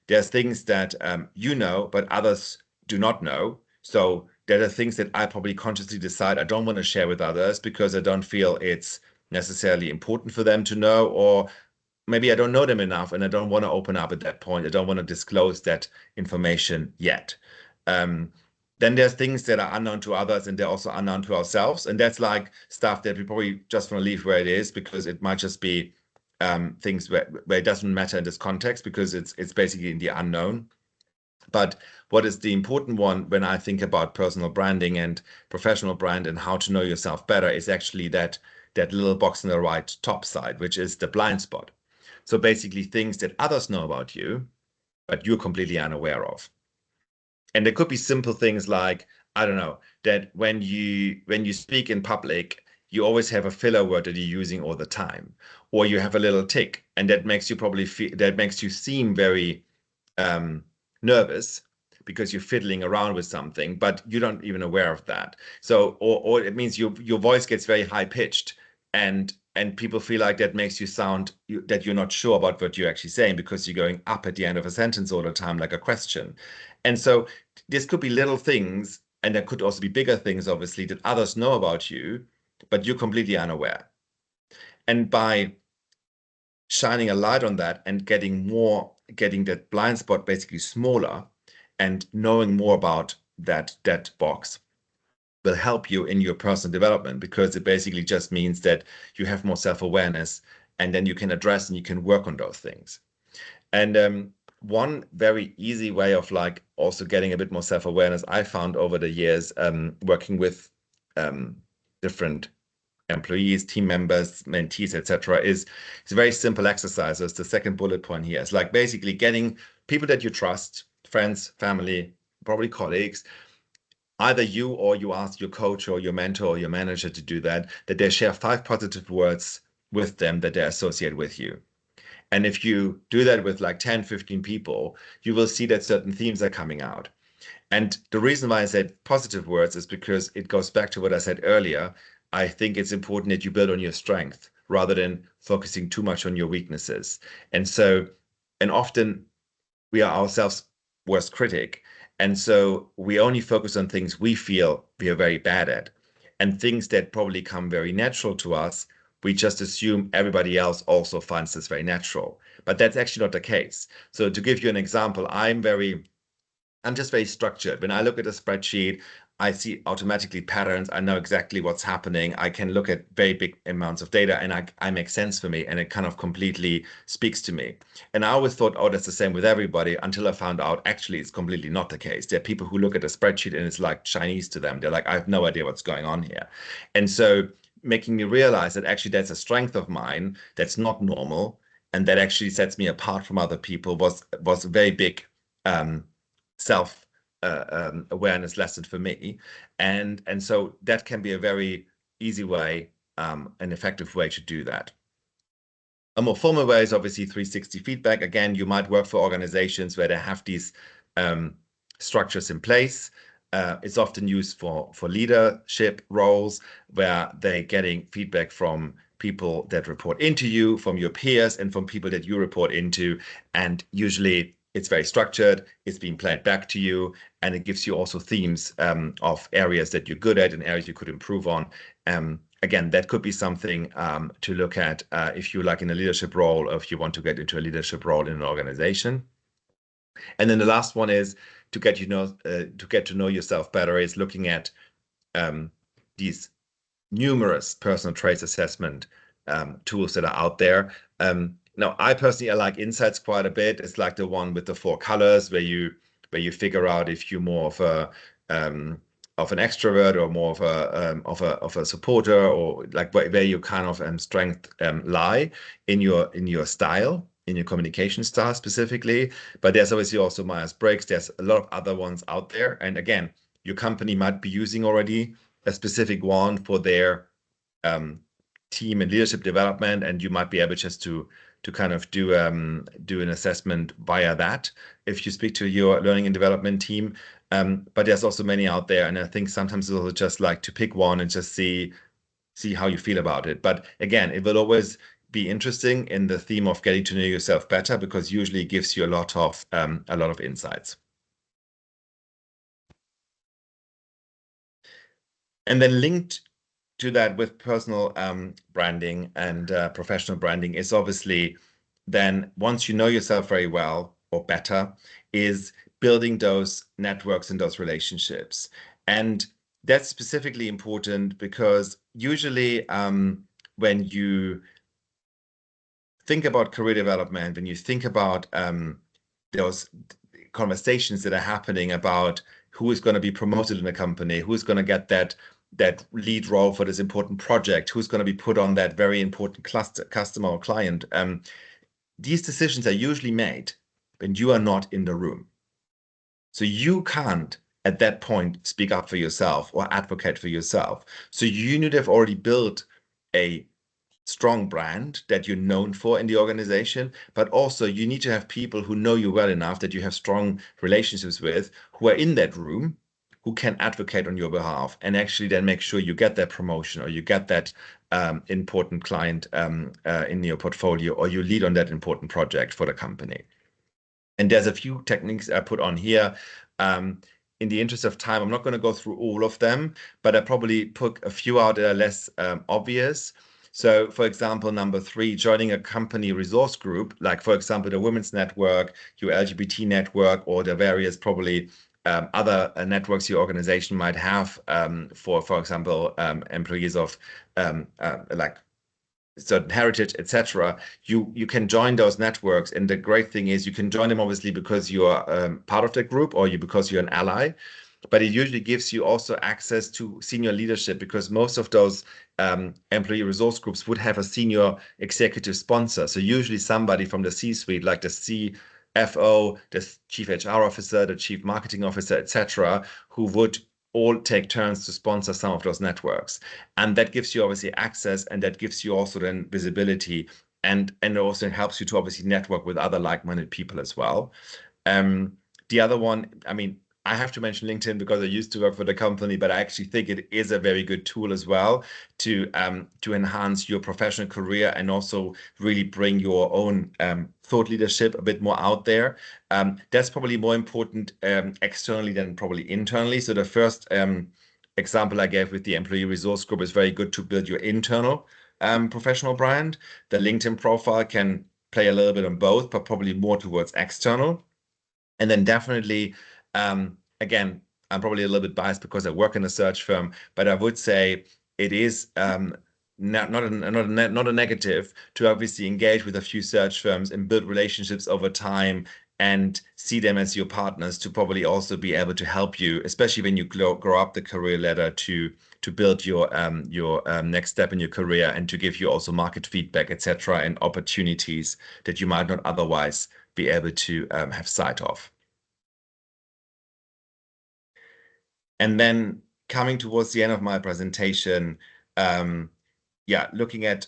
There's things that you know, but others do not know. So there are things that I probably consciously decide I don't want to share with others because I don't feel it's necessarily important for them to know, or maybe I don't know them enough and I don't want to open up at that point. I don't want to disclose that information yet. Um, then there's things that are unknown to others and they're also unknown to ourselves. And that's like stuff that we probably just want to leave where it is because it might just be things where it doesn't matter in this context because it's basically in the unknown. But what is the important one when I think about personal branding and professional brand and how to know yourself better is actually that little box on the right top side, which is the blind spot. So basically things that others know about you, but you're completely unaware of. And there could be simple things like, I don't know, that when you speak in public, you always have a filler word that you're using all the time, or you have a little tick, and that makes you that makes you seem very nervous because you're fiddling around with something, but you don't even aware of that. So, or it means your voice gets very high pitched, and people feel like that makes you sound that you're not sure about what you're actually saying because you're going up at the end of a sentence all the time like a question. And so this could be little things, and there could also be bigger things, obviously, that others know about you, but you're completely unaware. And by shining a light on that and getting that blind spot basically smaller and knowing more about that box will help you in your personal development because it basically just means that you have more self-awareness and then you can address and you can work on those things. And one very easy way of like also getting a bit more self-awareness I found over the years working with different employees, team members, mentees, etc., is a very simple exercise. It's the second bullet point here. It's like basically getting people that you trust, friends, family, probably colleagues, either you or you ask your coach or your mentor or your manager to do that they share 5 positive words with them that they associate with you. And if you do that with like 10, 15 people, you will see that certain themes are coming out. And the reason why I said positive words is because it goes back to what I said earlier. I think it's important that you build on your strength rather than focusing too much on your weaknesses. And often we are ourselves worst critic. And so we only focus on things we feel we are very bad at. And things that probably come very natural to us, we just assume everybody else also finds this very natural. But that's actually not the case. So to give you an example, I'm just very structured. When I look at a spreadsheet, I see automatically patterns. I know exactly what's happening. I can look at very big amounts of data and I make sense for me and it kind of completely speaks to me. And I always thought, oh, that's the same with everybody until I found out actually it's completely not the case. There are people who look at a spreadsheet and it's like Chinese to them. They're like, I have no idea what's going on here. And so making me realize that actually that's a strength of mine that's not normal and that actually sets me apart from other people was a very big self awareness lesson for me, and so that can be a very easy way, an effective way to do that. A more formal way is obviously 360 feedback. Again, you might work for organizations where they have these structures in place. It's often used for leadership roles where they're getting feedback from people that report into you, from your peers, and from people that you report into. And usually it's very structured, it's being played back to you, and it gives you also themes of areas that you're good at and areas you could improve on. Again, that could be something to look at if you're like in a leadership role or if you want to get into a leadership role in an organization. And then the last one is to get to know yourself better is looking at these numerous personal traits assessment tools that are out there. Now, I personally I like Insights quite a bit. It's like the one with the 4 colors where you figure out if you're more of an extrovert or more of a supporter, or like where your kind of strength lie in your style, in your communication style specifically. But there's obviously also Myers-Briggs. There's a lot of other ones out there. And again, your company might be using already a specific one for their team and leadership development, and you might be able just to kind of do an assessment via that if you speak to your learning and development team. But there's also many out there, and I think sometimes it's also just like to pick one and just see see how you feel about it. But again, it will always be interesting in the theme of getting to know yourself better, because usually it gives you a lot of insights. And then linked to that with personal branding and professional branding is obviously then, once you know yourself very well or better, is building those networks and those relationships. And that's specifically important because usually when you think about career development, when you think about those conversations that are happening about who is going to be promoted in a company, who's going to get that lead role for this important project, who's going to be put on that very important customer or client. These decisions are usually made when you are not in the room. So you can't, at that point, speak up for yourself or advocate for yourself. So you need to have already built a strong brand that you're known for in the organization, but also you need to have people who know you well enough that you have strong relationships with, who are in that room, who can advocate on your behalf and actually then make sure you get that promotion or you get that important client in your portfolio, or you lead on that important project for the company. And there's a few techniques I put on here. In the interest of time, I'm not going to go through all of them, but I probably put a few out that are less obvious. So, for example, number 3, joining a company resource group, like, for example, the Women's Network, your LGBT network, or the various probably other networks your organization might have for example, employees of like certain heritage, etc. You can join those networks, and the great thing is you can join them obviously because you are part of the group, or because you're an ally. But it usually gives you also access to senior leadership, because most of those employee resource groups would have a senior executive sponsor. So usually somebody from the C-suite, like the CFO, the chief HR officer, the chief marketing officer, etc., who would all take turns to sponsor some of those networks. And that gives you obviously access, and that gives you also then visibility, and it also helps you to obviously network with other like-minded people as well. The other one, I mean, I have to mention LinkedIn because I used to work for the company, but I actually think it is a very good tool as well to enhance your professional career and also really bring your own thought leadership a bit more out there. That's probably more important externally than probably internally. So the first example I gave with the employee resource group is very good to build your internal professional brand. The LinkedIn profile can play a little bit on both, but probably more towards external. And then definitely, again, I'm probably a little bit biased because I work in a search firm, but I would say it is not a negative to obviously engage with a few search firms and build relationships over time and see them as your partners to probably also be able to help you, especially when you grow up the career ladder, to build your next step in your career, and to give you also market feedback, etc., and opportunities that you might not otherwise be able to have sight of. And then coming towards the end of my presentation, looking at,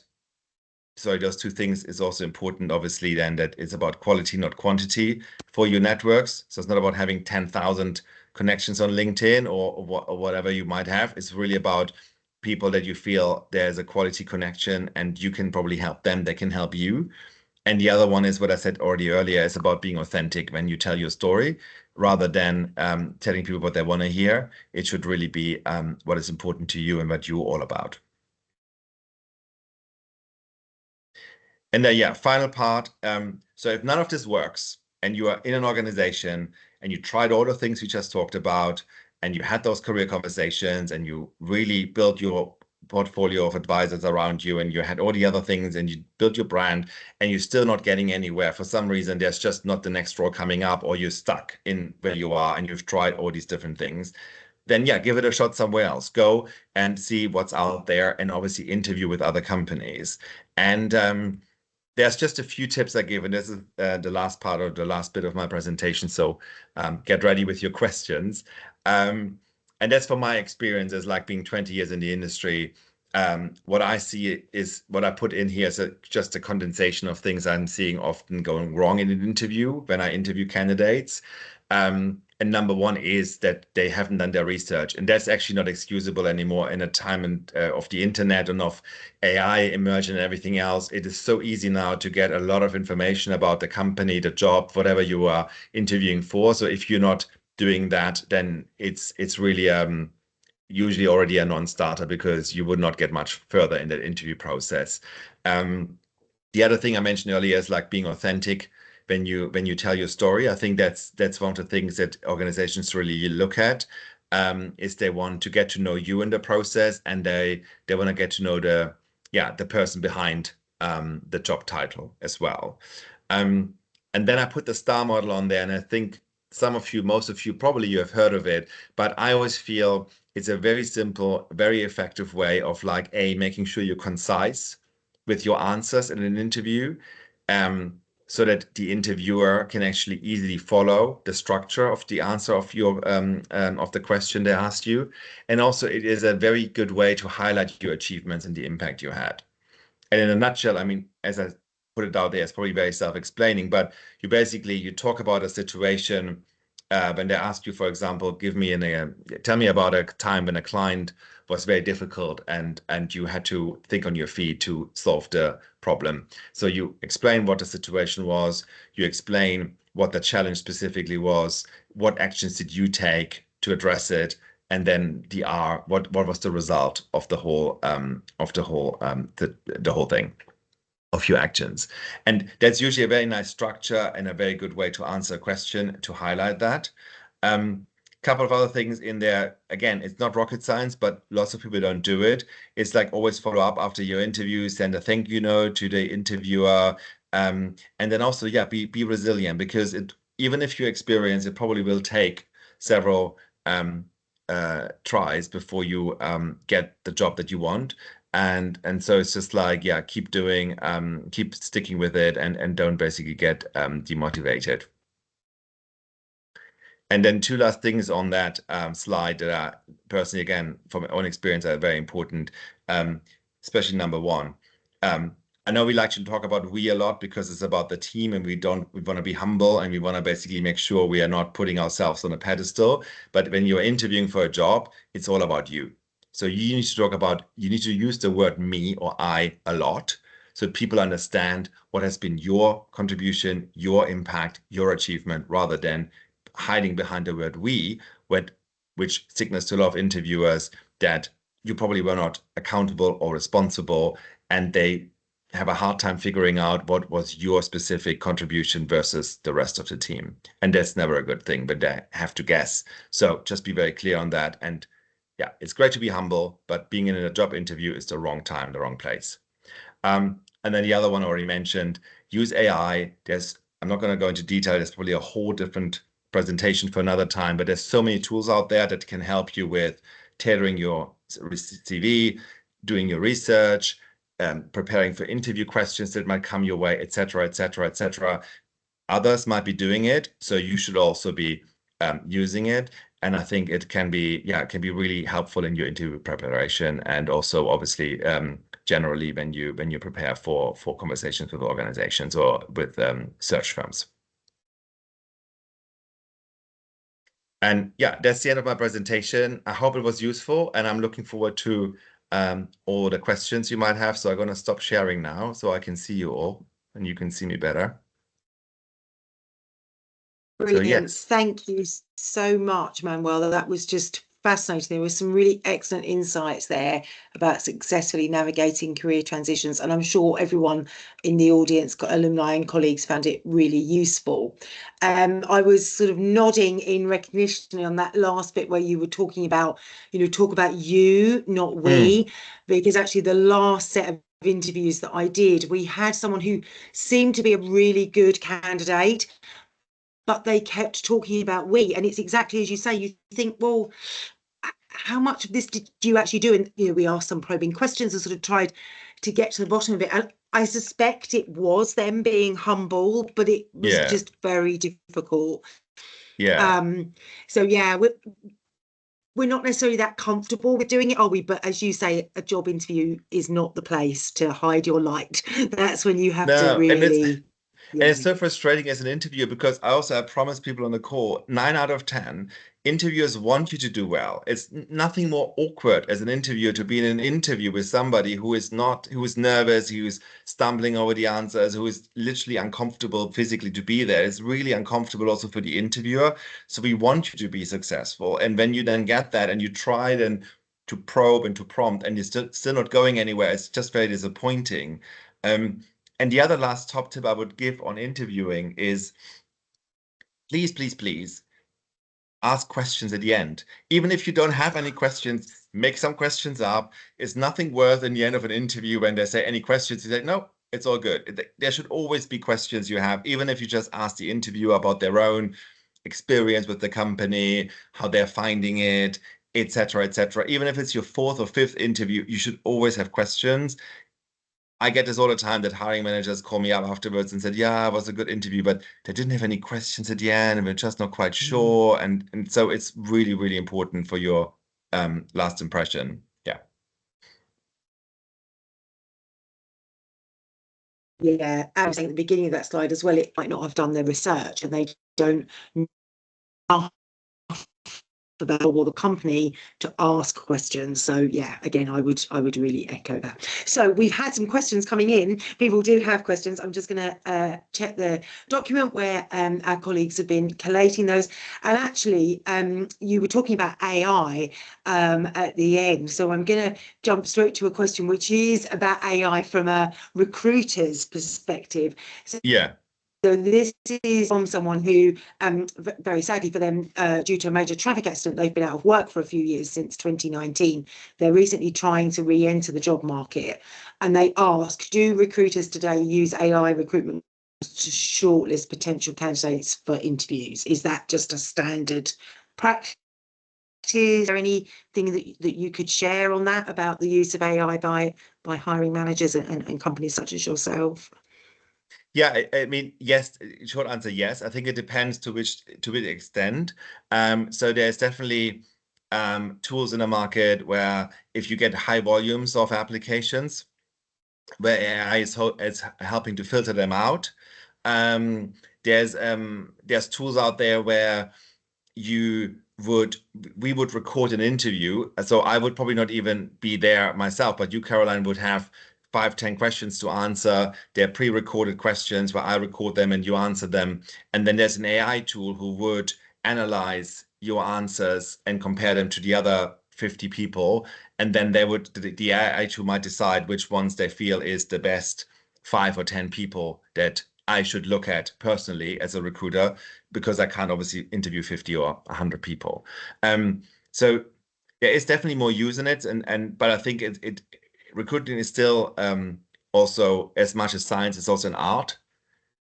sorry, those two things is also important, obviously, then, that it's about quality, not quantity for your networks. So it's not about having 10,000 connections on LinkedIn or whatever you might have. It's really about people that you feel there's a quality connection and you can probably help them, they can help you. And the other one is what I said already earlier, is about being authentic when you tell your story, rather than telling people what they want to hear. It should really be what is important to you and what you're all about. And then, final part. So if none of this works and you are in an organization and you tried all the things we just talked about, and you had those career conversations and you really built your portfolio of advisors around you and you had all the other things and you built your brand, and you're still not getting anywhere for some reason, there's just not the next role coming up, or you're stuck in where you are and you've tried all these different things, then give it a shot somewhere else. Go and see what's out there, and obviously interview with other companies. And there's just a few tips I give, and this is the last part of the last bit of my presentation. So get ready with your questions. And that's from my experience as like being 20 years in the industry. what I see is what I put in here is just a condensation of things I'm seeing often going wrong in an interview when I interview candidates. And number one is that they haven't done their research, and that's actually not excusable anymore in a time of the internet and of AI emerging and everything else. It is so easy now to get a lot of information about the company, the job, whatever you are interviewing for. So if you're not doing that, then it's really usually already a non-starter because you would not get much further in that interview process. The other thing I mentioned earlier is like being authentic when you tell your story. I think that's one of the things that organizations really look at. Is they want to get to know you in the process, and they want to get to know the person behind the job title as well. And then I put the STAR model on there, and I think most of you, probably you have heard of it, but I always feel it's a very simple, very effective way of like making sure you're concise with your answers in an interview, so that the interviewer can actually easily follow the structure of the answer of your of the question they asked you, and also it is a very good way to highlight your achievements and the impact you had. And in a nutshell, I mean, as I put it out there, it's probably very self-explaining, but you talk about a situation when they ask you, for example, tell me about a time when a client was very difficult and you had to think on your feet to solve the problem. So you explain what the situation was, you explain what the challenge specifically was, what actions did you take to address it, and then what was the result of the whole thing of your actions. And that's usually a very nice structure and a very good way to answer a question, to highlight that. Couple of other things in there. Again, it's not rocket science, but lots of people don't do it. It's like always follow up after your interview, send a thank you note to the interviewer, and then also be resilient, because even if you experience, it probably will take several tries before you get the job that you want. And so it's just like, keep sticking with it, and don't basically get demotivated. And then two last things on that slide that are personally, again, from my own experience, are very important, especially number one. I know we like to talk about we a lot because it's about the team, and we want to be humble, and we want to basically make sure we are not putting ourselves on a pedestal. But when you're interviewing for a job, it's all about you. So you need to use the word me or I a lot, so people understand what has been your contribution, your impact, your achievement, rather than hiding behind the word we, which signals to a lot of interviewers that you probably were not accountable or responsible, and they have a hard time figuring out what was your specific contribution versus the rest of the team. And that's never a good thing, but they have to guess. So just be very clear on that. And it's great to be humble, but being in a job interview is the wrong time, the wrong place. And then the other one I already mentioned, use AI. I'm not going to go into detail. There's probably a whole different presentation for another time, but there's so many tools out there that can help you with tailoring your CV, doing your research, preparing for interview questions that might come your way, etc., etc., etc. Others might be doing it, so you should also be using it. And I think it can be really helpful in your interview preparation, and also obviously generally when you prepare for conversations with organizations or with search firms. And that's the end of my presentation. I hope it was useful, and I'm looking forward to all the questions you might have. So I'm going to stop sharing now so I can see you all and you can see me better. Brilliant. Yes. Thank you so much, Manuel. That was just fascinating. There were some really excellent insights there about successfully navigating career transitions, and I'm sure everyone in the audience, alumni and colleagues, found it really useful. I was sort of nodding in recognition on that last bit where you were talking about, talk about you, not we, because actually the last set of interviews that I did, we had someone who seemed to be a really good candidate, but they kept talking about we, and it's exactly as you say. You think, well, how much of this did you actually do? And we asked some probing questions and sort of tried to get to the bottom of it. And I suspect it was them being humble, but it was just very difficult. So we're not necessarily that comfortable with doing it, are we? But as you say, a job interview is not the place to hide your light. That's when you have to No, really, and yeah. it's so frustrating as an interviewer because I promise people on the call, 9 out of 10 interviewers want you to do well. It's nothing more awkward as an interviewer to be in an interview with somebody who is nervous, who is stumbling over the answers, who is literally uncomfortable physically to be there. It's really uncomfortable also for the interviewer. So we want you to be successful. And when you then get that and you try then to probe and to prompt and you're still not going anywhere, it's just very disappointing. Um, and the other last top tip I would give on interviewing is please, please, please ask questions at the end. Even if you don't have any questions, make some questions up. It's nothing worse in the end of an interview when they say any questions. You say, no, it's all good. There should always be questions you have, even if you just ask the interviewer about their own experience with the company, how they're finding it, etc., etc. Even if it's your fourth or fifth interview, you should always have questions. I get this all the time that hiring managers call me up afterwards and said, yeah, it was a good interview, but they didn't have any questions at the end and we're just not quite sure. And so it's really, really important for your last impression. Yeah. Yeah, I was saying at the beginning of that slide as well, it might not have done their research and they don't know about or the company to ask questions. So yeah, again, I would really echo that. So we've had some questions coming in. People do have questions. I'm just going to check the document where our colleagues have been collating those. And actually, you were talking about AI at the end. So I'm going to jump straight to a question which is about AI from a recruiter's perspective. So Yeah. so this is from someone who, very sadly for them, due to a major traffic accident, they've been out of work for a few years since 2019. They're recently trying to re-enter the job market. And they ask, do recruiters today use AI recruitment to shortlist potential candidates for interviews? Is that just a standard practice? Is there anything that you could share on that about the use of AI by hiring managers and companies such as yourself? Yeah, I mean, yes, short answer, yes. I think it depends to which extent. So there's definitely tools in the market where if you get high volumes of applications, where AI is helping to filter them out. There's tools out there where we would record an interview. So I would probably not even be there myself, but you, Caroline, would have 5, 10 questions to answer. They're pre-recorded questions where I record them and you answer them. And then there's an AI tool who would analyze your answers and compare them to the other 50 people. And then the AI tool might decide which ones they feel is the best 5 or 10 people that I should look at personally as a recruiter, because I can't obviously interview 50 or 100 people. So there is definitely more use in it, but I think recruiting is still also as much as science, it's also an art.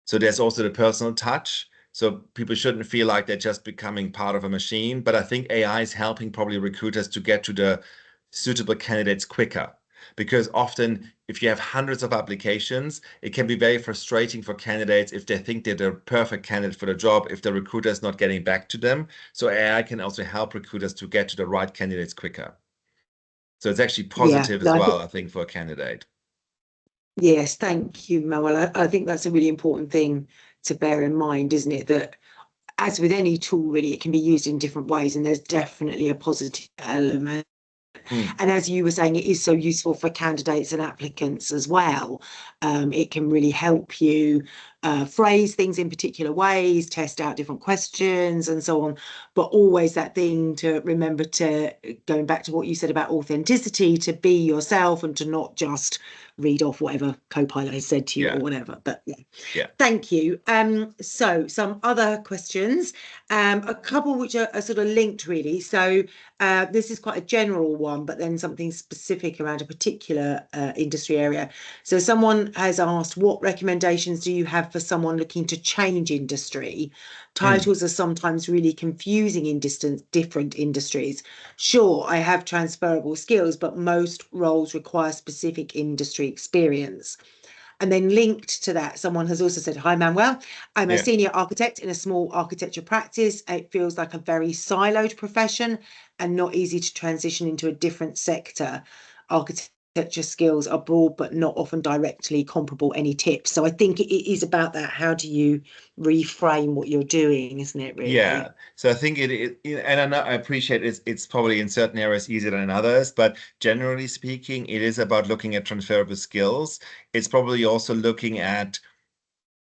So there's also the personal touch. So people shouldn't feel like they're just becoming part of a machine. But I think AI is helping probably recruiters to get to the suitable candidates quicker. Because often, if you have hundreds of applications, it can be very frustrating for candidates if they think they're the perfect candidate for the job, if the recruiter is not getting back to them. So AI can also help recruiters to get to the right candidates quicker. So it's actually Yeah, positive as no, well, I think, for a candidate. yes, thank you, Manuel. I think that's a really important thing to bear in mind, isn't it? That as with any tool, really, it can be used in different ways, and there's definitely a positive element. Mm, And as you were saying, it is so useful for candidates and applicants as well. It can really help you phrase things in particular ways, test out different questions and so on. But always that thing to remember to, going back to what you said about authenticity, to be yourself and to not just read off whatever Copilot has said to you or yeah, whatever. But yeah. yeah. Thank you. So some other questions, a couple which are sort of linked really. So this is quite a general one, but then something specific around a particular industry area. So someone has asked, what recommendations do you have for someone looking to change industry? Mm. Titles are sometimes really confusing in different industries. Sure, I have transferable skills, but most roles require specific industry experience. And then linked to that, someone has also said, "Hi, Manuel. I'm a Yeah. senior architect in a small architecture practice. It feels like a very siloed profession and not easy to transition into a different sector. Architecture skills are broad, but not often directly comparable. Any tips?" So I think it is about that. How do you reframe what you're doing, isn't it, Yeah, really? so I think and I know, I appreciate it's probably in certain areas easier than in others, but generally speaking, it is about looking at transferable skills. It's probably also looking at,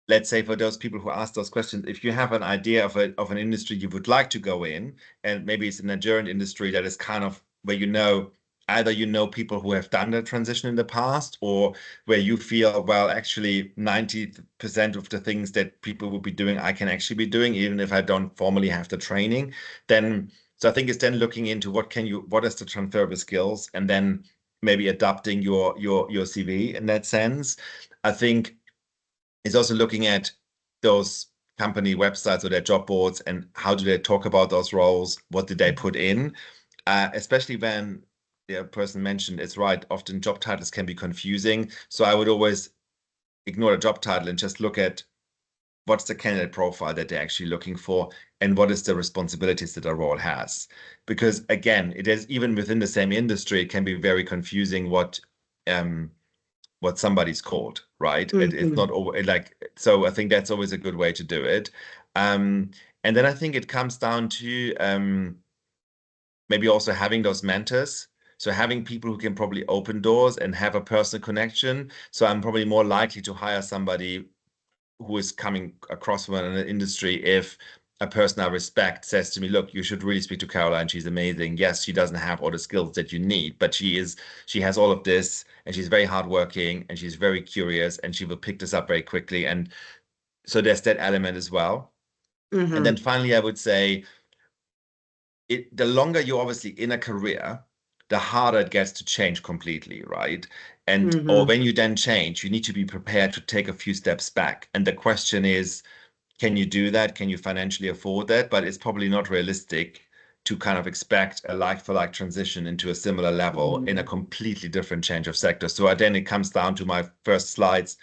let's say, for those people who ask those questions, if you have an idea of an industry you would like to go in, and maybe it's a Nigerian industry that is kind of where either people who have done the transition in the past, or where you feel, well, actually 90% of the things that people will be doing, I can actually be doing, even if I don't formally have the training, then so I think it's then looking into what is the transferable skills, and then maybe adapting your CV in that sense. I think it's also looking at those company websites or their job boards, and how do they talk about those roles? What did they put in? Especially when the person mentioned, it's right, often job titles can be confusing. So I would always ignore the job title and just look at what's the candidate profile that they're actually looking for, and what is the responsibilities that a role has. Because again, it is, even within the same industry, it can be very confusing what somebody's called, right? It's Mm-hmm. not like, so I think that's always a good way to do it. Um, and then I think it comes down to maybe also having those mentors. So having people who can probably open doors and have a personal connection. So I'm probably more likely to hire somebody who is coming across from an industry if a person I respect says to me, "Look, you should really speak to Caroline. She's amazing. Yes, she doesn't have all the skills that you need, but she has all of this, and she's very hardworking, and she's very curious, and she will pick this up very quickly." And so there's that element as well. And then Mm-hmm. finally, I would say the longer you're obviously in a career, the harder it gets to change completely, right? And or Mm-hmm. when you then change, you need to be prepared to take a few steps back. And the question is, can you do that? Can you financially afford that? But it's probably not realistic to kind of expect a like-for-like transition into a similar level in a Mm-hmm. completely different change of sector. So then it comes down to my first slides.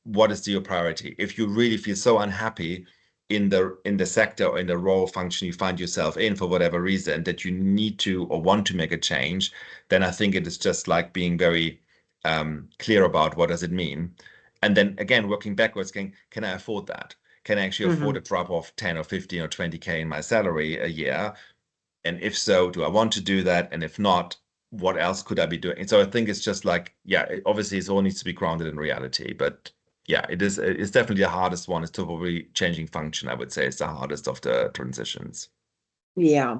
What is your priority? If you really feel so unhappy in the sector or in the role function you find yourself in for whatever reason, that you need to or want to make a change, then I think it is just like being very clear about what does it mean. And then again, working backwards, can I afford that? Can I actually afford Mm-hmm. a drop of 10 or 15 or 20K in my salary a year? And if so, do I want to do that? And if not, what else could I be doing? And so I think it's just like, yeah, obviously it all needs to be grounded in reality. But yeah, it's definitely the hardest one. It's probably changing function, I would say, is the hardest of the transitions. Yeah.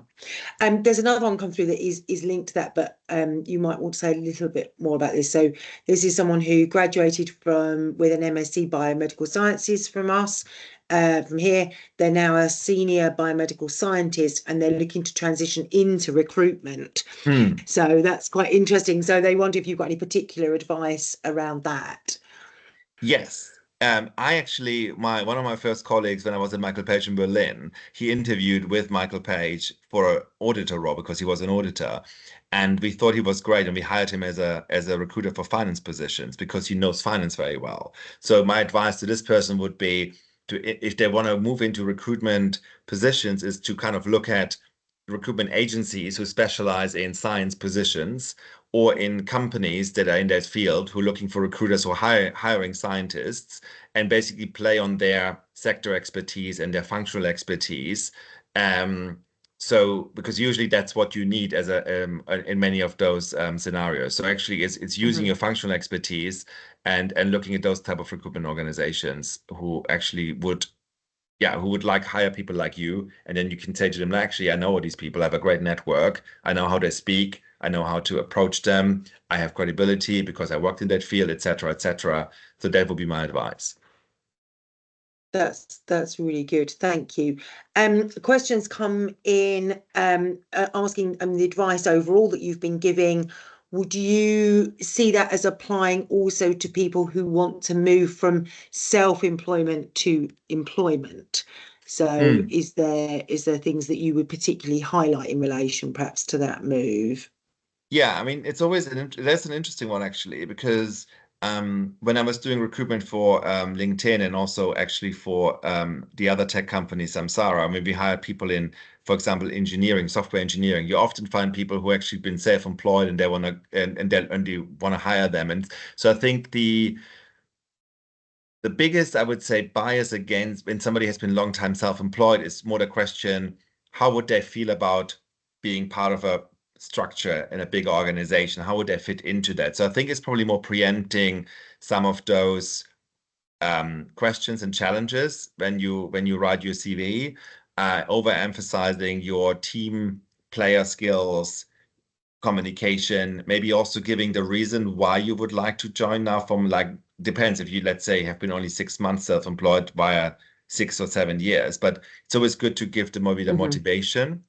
There's another one come through that is linked to that, but you might want to say a little bit more about this. So this is someone who graduated from with an MSc biomedical sciences from us, from here. They're now a senior biomedical scientist, and they're looking to transition into recruitment. Hmm. So that's quite interesting. So they wonder if you've got any particular advice around that. Yes. I actually, one of my first colleagues when I was at Michael Page in Berlin, he interviewed with Michael Page for an auditor role because he was an auditor, and we thought he was great, and we hired him as a recruiter for finance positions because he knows finance very well. So my advice to this person would be if they want to move into recruitment positions, is to kind of look at recruitment agencies who specialize in science positions, or in companies that are in that field who are looking for recruiters or hiring scientists, and basically play on their sector expertise and their functional expertise. Um, so because usually that's what you need as a in many of those scenarios. So actually it's using Mhm. your functional expertise and looking at those type of recruitment organizations who actually would, yeah, who would like hire people like you. And then you can say to them, actually, I know all these people, I have a great network. I know how they speak. I know how to approach them. I have credibility because I worked in that field, etc., etc. So that would be my advice. That's really good. Thank you. Questions come in asking the advice overall that you've been giving. Would you see that as applying also to people who want to move from self-employment to employment? So Mm. is there things that you would particularly highlight in relation perhaps to that move? Yeah, I mean, it's always that's an interesting one actually, because when I was doing recruitment for LinkedIn and also actually for the other tech company, Samsara, I mean, we hired people in, for example, engineering, software engineering. You often find people who actually been self-employed and they want to and you want to hire them. And so I think the biggest, I would say, bias against when somebody has been long time self-employed is more the question, how would they feel about being part of a structure in a big organization? How would they fit into that? So I think it's probably more preempting some of those questions and challenges when you write your CV, overemphasizing your team player skills, communication, maybe also giving the reason why you would like to join now from like, depends if you, let's say, have been only 6 months self-employed via 6 or 7 years, but it's always good to give them maybe the motivation,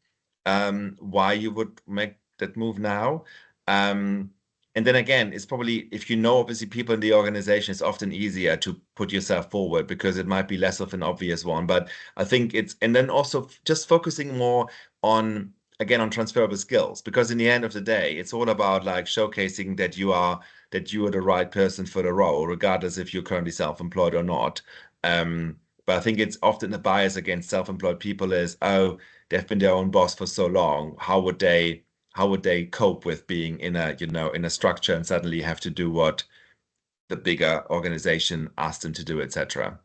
why you would make that move now. And then again, it's probably, if you know, obviously people in the organization, it's often easier to put yourself forward because it might be less of an obvious one. But I think it's, and then also just focusing more on, again, on transferable skills, because in the end of the day, it's all about like showcasing that you are the right person for the role, regardless if you're currently self-employed or not. But I think it's often a bias against self-employed people is, oh, they've been their own boss for so long. How would they cope with being in a, in a structure and suddenly have to do what the bigger organization asked them to do, etc.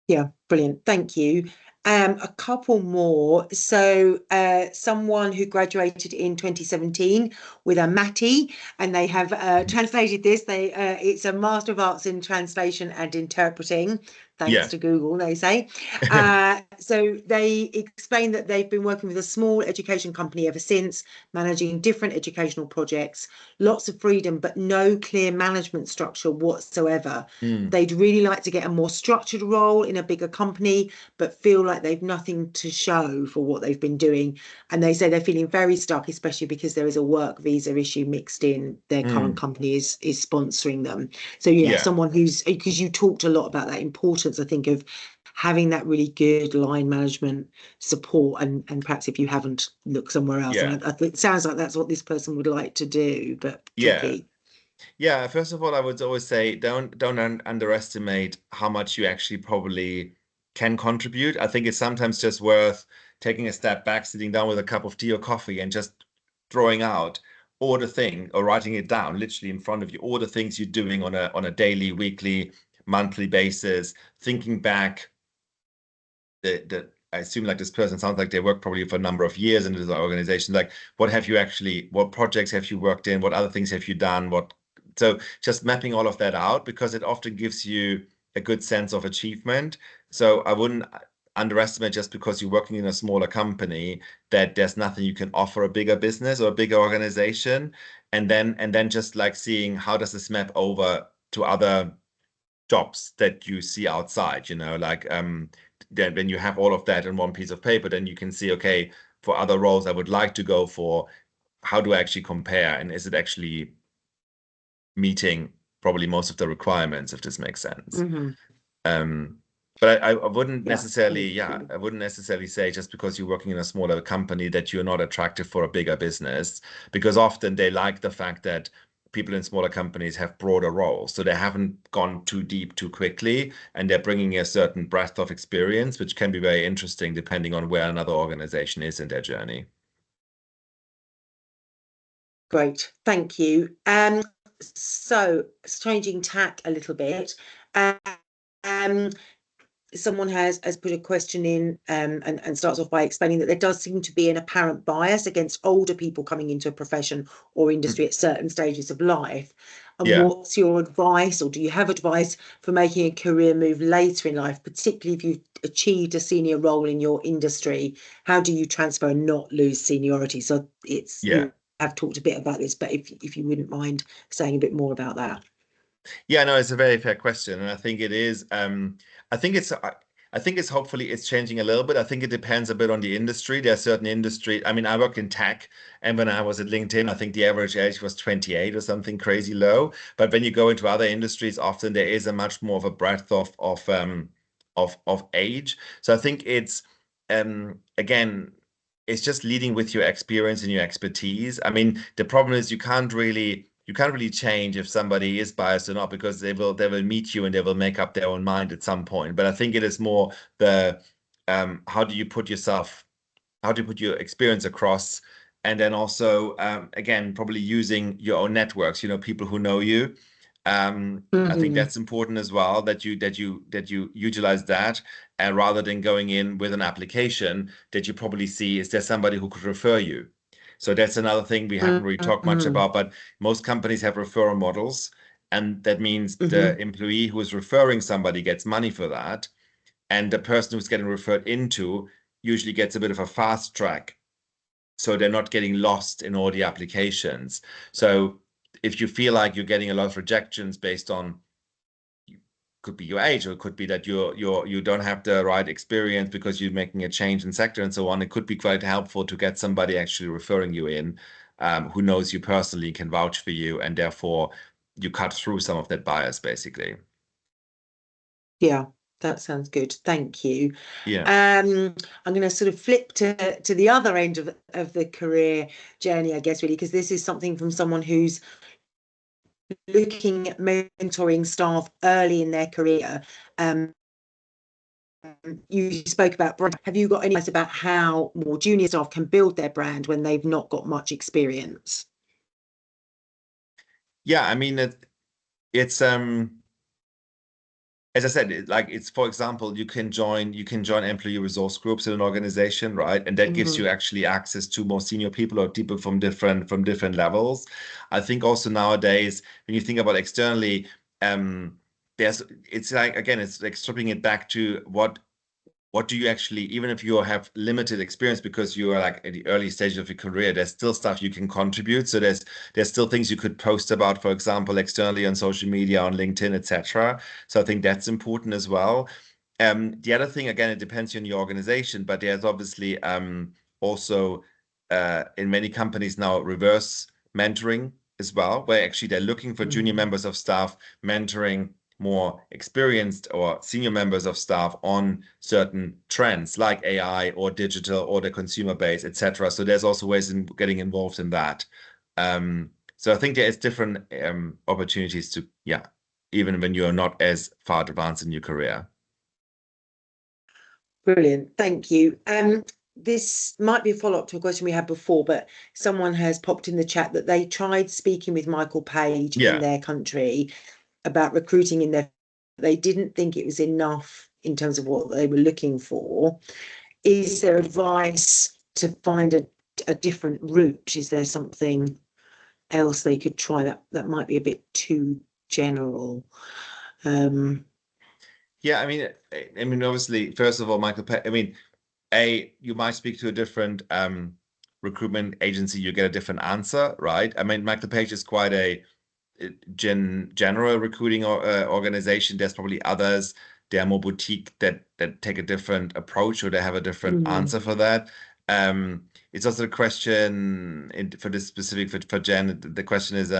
Yeah, brilliant. Thank you. A couple more. So, someone who graduated in 2017 with a Matty, and they have translated this. It's a Master of Arts in Translation and Interpreting, thanks Yeah. to Google, they say. So they explain that they've been working with a small education company ever since, managing different educational projects, lots of freedom, but no clear management structure whatsoever. They'd really like to get a more structured role in a bigger company, but feel like they've nothing to show for what they've been doing. And they say they're feeling very stuck, especially because there is a work visa issue mixed in. Their current company is sponsoring them. So yeah, Yeah. someone who's, because you talked a lot about that importance, I think, of having that really good line management support, and perhaps if you haven't, look somewhere else. Yeah. And I think it sounds like that's what this person would like to do, but Yeah. tricky. Yeah, first of all, I would always say don't underestimate how much you actually probably can contribute. I think it's sometimes just worth taking a step back, sitting down with a cup of tea or coffee, and just throwing out all the thing or writing it down literally in front of you, all the things you're doing on a daily, weekly, monthly basis, thinking back the I assume like this person sounds like they work probably for a number of years in this organization. Like, what projects have you worked in? What other things have you done? So just mapping all of that out, because it often gives you a good sense of achievement. So I wouldn't underestimate just because you're working in a smaller company that there's nothing you can offer a bigger business or a bigger organization. And then just like seeing how does this map over to other jobs that you see outside, like then when you have all of that in one piece of paper, then you can see, okay, for other roles I would like to go for, how do I actually compare? And is it actually meeting probably most of the requirements, if this makes sense? Um, but I wouldn't Yeah, necessarily, thank yeah, you. I wouldn't necessarily say just because you're working in a smaller company that you're not attractive for a bigger business, because often they like the fact that people in smaller companies have broader roles. So they haven't gone too deep too quickly, and they're bringing a certain breadth of experience, which can be very interesting depending on where another organization is in their journey. Great, thank you. So changing tack a little bit. Um, Someone has put a question in, and starts off by explaining that there does seem to be an apparent bias against older people coming into a profession or industry at certain stages of life. And Yeah. what's your advice, or do you have advice for making a career move later in life, particularly if you've achieved a senior role in your industry? How do you transfer and not lose seniority? So it's, Yeah. you have talked a bit about this, but if you wouldn't mind saying a bit more about that. Yeah, no, it's a very fair question, and I think it is. I think it's. I think it's hopefully it's changing a little bit. I think it depends a bit on the industry. There are certain industry. I mean, I work in tech, and when I was at LinkedIn, I think the average age was 28 or something crazy low. But when you go into other industries, often there is a much more of a breadth of age. So I think it's again, it's just leading with your experience and your expertise. I mean, the problem is you can't really you can't really change if somebody is biased or not, because they will meet you and they will make up their own mind at some point. But I think it is more the how do you put your experience across, and then also again, probably using your own networks, people who know you. I think Mhm. that's important as well, that you utilize that, and rather than going in with an application, that you probably see, is there somebody who could refer you? So that's another thing we haven't really talked much Mhm. about, but most companies have referral models, and that means the Mhm. employee who is referring somebody gets money for that, and the person who's getting referred into usually gets a bit of a fast track, so they're not getting lost in all the applications. So if you feel like you're getting a lot of rejections based on, could be your age, or it could be that you don't have the right experience because you're making a change in sector and so on, it could be quite helpful to get somebody actually referring you in, who knows you personally, can vouch for you, and therefore you cut through some of that bias, basically. Yeah, that sounds good. Thank you. Yeah. I'm going to sort of flip to the other end of the career journey, I guess, really, because this is something from someone who's looking at mentoring staff early in their career. You spoke about brand. Have you got any advice about how more junior staff can build their brand when they've not got much experience? Yeah, I mean, it's as I said, it's, for example, you can join employee resource groups in an organization, right? And that gives you Mhm. actually access to more senior people, or people from different levels. I think also nowadays, when you think about externally, it's like, again, it's like stripping it back to what do you actually, even if you have limited experience because you are like at the early stage of your career, there's still stuff you can contribute. So there's still things you could post about, for example, externally on social media, on LinkedIn, etc. So I think that's important as well. The other thing, again, it depends on your organization, but there's obviously also in many companies now reverse mentoring as well, where actually they're looking for junior Mhm. members of staff, mentoring more experienced or senior members of staff on certain trends like AI or digital or the consumer base, etc. So there's also ways in getting involved in that. So I think there is different opportunities to, yeah, even when you're not as far advanced in your career. Brilliant. Thank you. This might be a follow-up to a question we had before, but someone has popped in the chat that they tried speaking with Michael Page in Yeah. their country about recruiting in their. They didn't think it was enough in terms of what they were looking for. Is there advice to find a different route? Is there something else they could try that might be a bit too general? Um, Yeah, I mean, obviously, first of all, you might speak to a different recruitment agency, you get a different answer, right? I mean, Michael Page is quite a general recruiting organization. There's probably others, they are more boutique, that take a different approach, or they have a different mm, answer for that. It's also a question for this specific for Jen. The question is,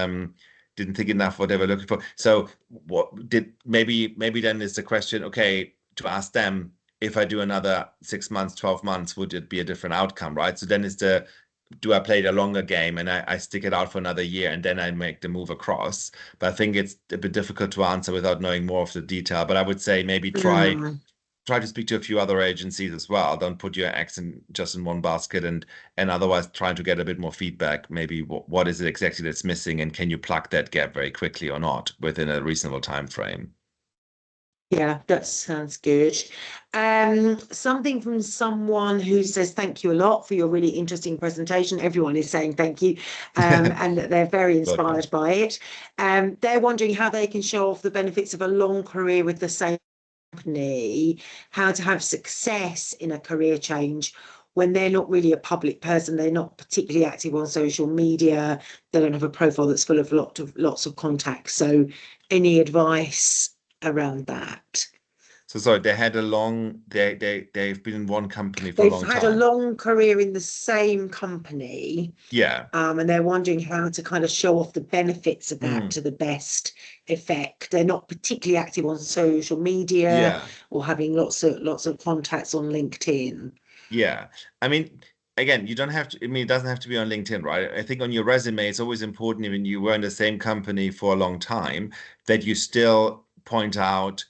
didn't think enough what they were looking for. So what did maybe then is the question, okay, to ask them, if I do another 6 months, 12 months, would it be a different outcome, right? So then do I play the longer game and I stick it out for another year and then I make the move across? But I think it's a bit difficult to answer without knowing more of the detail. But I would say maybe mm. try to speak to a few other agencies as well. Don't put your eggs just in one basket, and otherwise trying to get a bit more feedback. Maybe what is it exactly that's missing, and can you plug that gap very quickly or not within a reasonable time frame? Yeah, that sounds good. Something from someone who says thank you a lot for your really interesting presentation. Everyone is saying thank you, and that they're very Welcome. inspired by it. They're wondering how they can show off the benefits of a long career with the same company, how to have success in a career change when they're not really a public person, they're not particularly active on social media, they don't have a profile that's full of lots of contacts. So, any advice around that? So sorry, they've been in one company for a They've long had a time. long career in the same company, Yeah. and they're wondering how to kind of show off the benefits of that Mm. to the best effect. They're not particularly active on social media Yeah. or having lots of contacts on LinkedIn. Yeah. I mean, again, you don't have to, I mean, it doesn't have to be on LinkedIn, right? I think on your resume, it's always important when you were in the same company for a long time that you still point out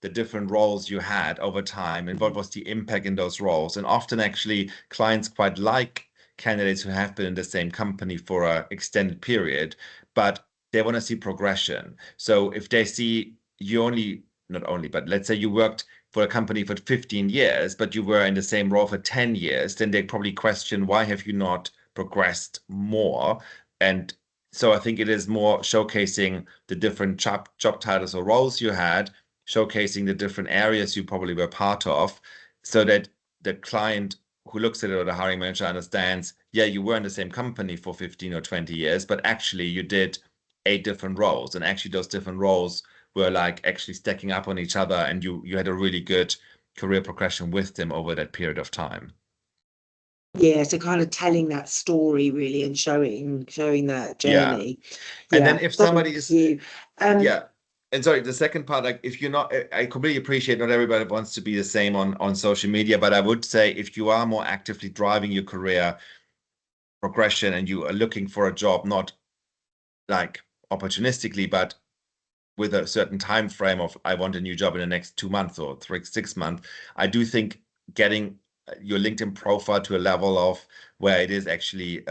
the different roles you had over time and what was the impact in those roles. And often, actually, clients quite like candidates who have been in the same company for an extended period, but they want to see progression. So if they see you only, not only, but let's say you worked for a company for 15 years, but you were in the same role for 10 years, then they probably question, why have you not progressed more? And so I think it is more showcasing the different job titles or roles you had, showcasing the different areas you probably were part of, so that the client who looks at it or the hiring manager understands, yeah, you were in the same company for 15 or 20 years, but actually you did 8 different roles. And actually those different roles were like actually stacking up on each other, and you had a really good career progression with them over that period of time. Yeah, so kind of telling that story really and showing that Yeah. journey. And then Yeah, if somebody thank is, you. yeah. And sorry, the second part, like if you're not, I completely appreciate not everybody wants to be the same on social media, but I would say if you are more actively driving your career progression and you are looking for a job, not like opportunistically, but with a certain time frame of I want a new job in the next 2 months or 6 months, I do think getting your LinkedIn profile to a level of where it is actually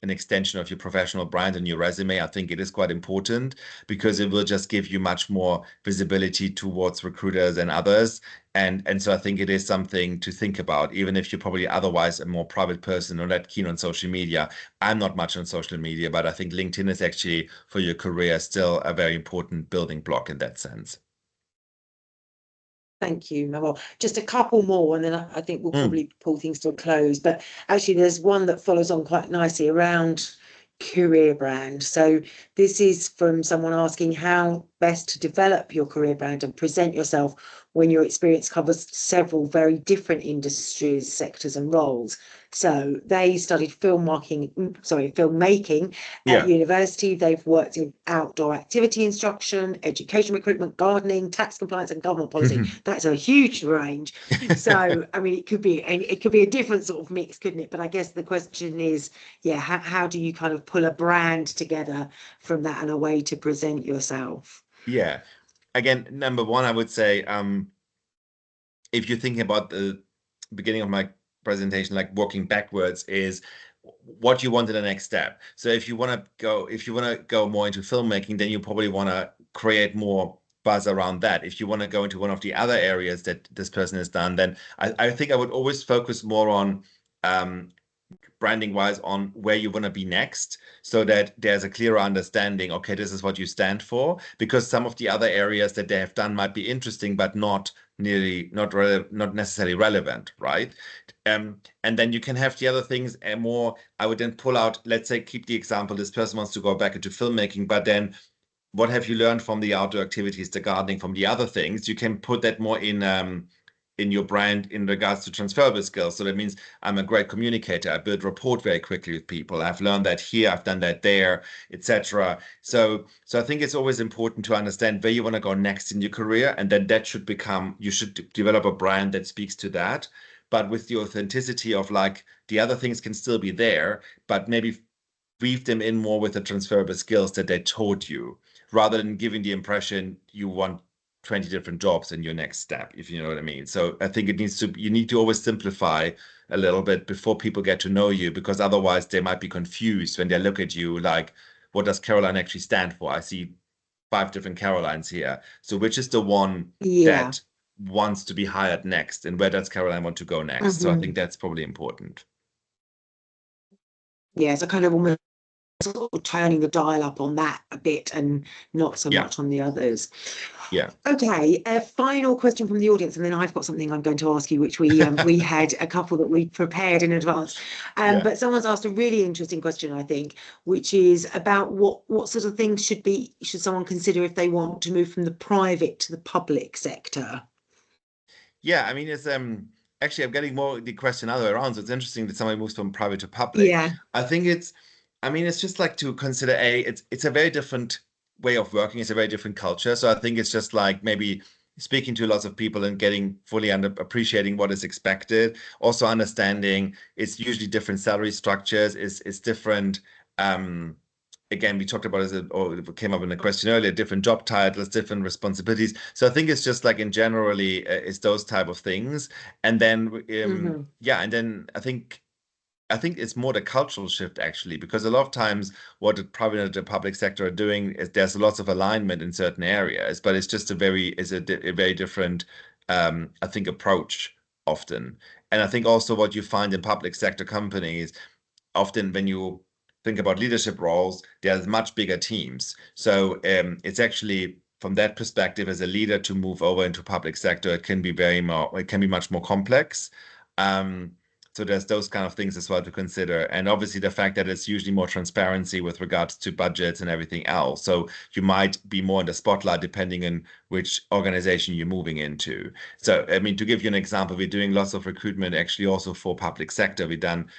an extension of your professional brand and your resume, I think it is quite important, because it will just give you much more visibility towards recruiters and others. And so I think it is something to think about, even if you're probably otherwise a more private person or not keen on social media. I'm not much on social media, but I think LinkedIn is actually for your career still a very important building block in that sense. Thank you, Noel. Just a couple more, and then I think we'll Mm, probably pull things to a close. But actually, there's one that follows on quite nicely around career brand. So this is from someone asking how best to develop your career brand and present yourself when your experience covers several very different industries, sectors, and roles. So they studied filmmaking at yeah. university. They've worked in outdoor activity instruction, education recruitment, gardening, tax compliance, and government policy. That's a huge range. So, I mean, it could be a different sort of mix, couldn't it? But I guess the question is, yeah, how do you kind of pull a brand together from that and a way to present yourself? Yeah. Again, number one, I would say, if you're thinking about the beginning of my presentation, like working backwards, is what you want in the next step. So if you want to go more into filmmaking, then you probably want to create more buzz around that. If you want to go into one of the other areas that this person has done, then I think I would always focus more on branding wise on where you want to be next, so that there's a clearer understanding, okay, this is what you stand for, because some of the other areas that they have done might be interesting but not necessarily relevant, right? And then you can have the other things, and more I would then pull out, let's say, keep the example, this person wants to go back into filmmaking, but then what have you learned from the outdoor activities, the gardening, from the other things? You can put that more in your brand in regards to transferable skills. So that means I'm a great communicator. I build rapport very quickly with people. I've learned that here, I've done that there, etc. So I think it's always important to understand where you want to go next in your career, and then you should develop a brand that speaks to that, but with the authenticity of like the other things can still be there, but maybe weave them in more with the transferable skills that they taught you, rather than giving the impression you want 20 different jobs in your next step, if you know what I mean. So I think you need to always simplify a little bit before people get to know you, because otherwise they might be confused when they look at you like, what does Caroline actually stand for? I see 5 different Carolines here. So which is the one Yeah. that wants to be hired next, and where does Caroline want to go next? So I think that's probably important. Yeah, so kind of almost sort of turning the dial up on that a bit and not so Yeah. much on the others. Yeah. Okay, a final question from the audience, and then I've got something I'm going to ask you, which we had a couple that we prepared in advance. Yeah. But someone's asked a really interesting question, I think, which is about what sort of things should someone consider if they want to move from the private to the public sector? Yeah, I mean, it's actually I'm getting more the question other way around. So it's interesting that somebody moves from private to public. Yeah, I think I mean, it's just like to consider it's a very different way of working. It's a very different culture. So I think it's just like maybe speaking to lots of people and getting fully appreciating what is expected. Also understanding it's usually different salary structures, it's different. Again, we talked about it, or it came up in a question earlier, different job titles, different responsibilities. So I think it's just like in generally, it's those type of things. And then, yeah, and then I think it's more the cultural shift actually, because a lot of times what probably the public sector are doing is there's lots of alignment in certain areas, but it's just a very different I think approach often. And I think also what you find in public sector companies, often when you think about leadership roles, there's much bigger teams. So it's actually from that perspective, as a leader to move over into public sector, it can be much more complex. So there's those kind of things as well to consider. And obviously the fact that it's usually more transparency with regards to budgets and everything else. So you might be more in the spotlight depending on which organization you're moving into. So, I mean, to give you an example, we're doing lots of recruitment actually also for public sector. We've done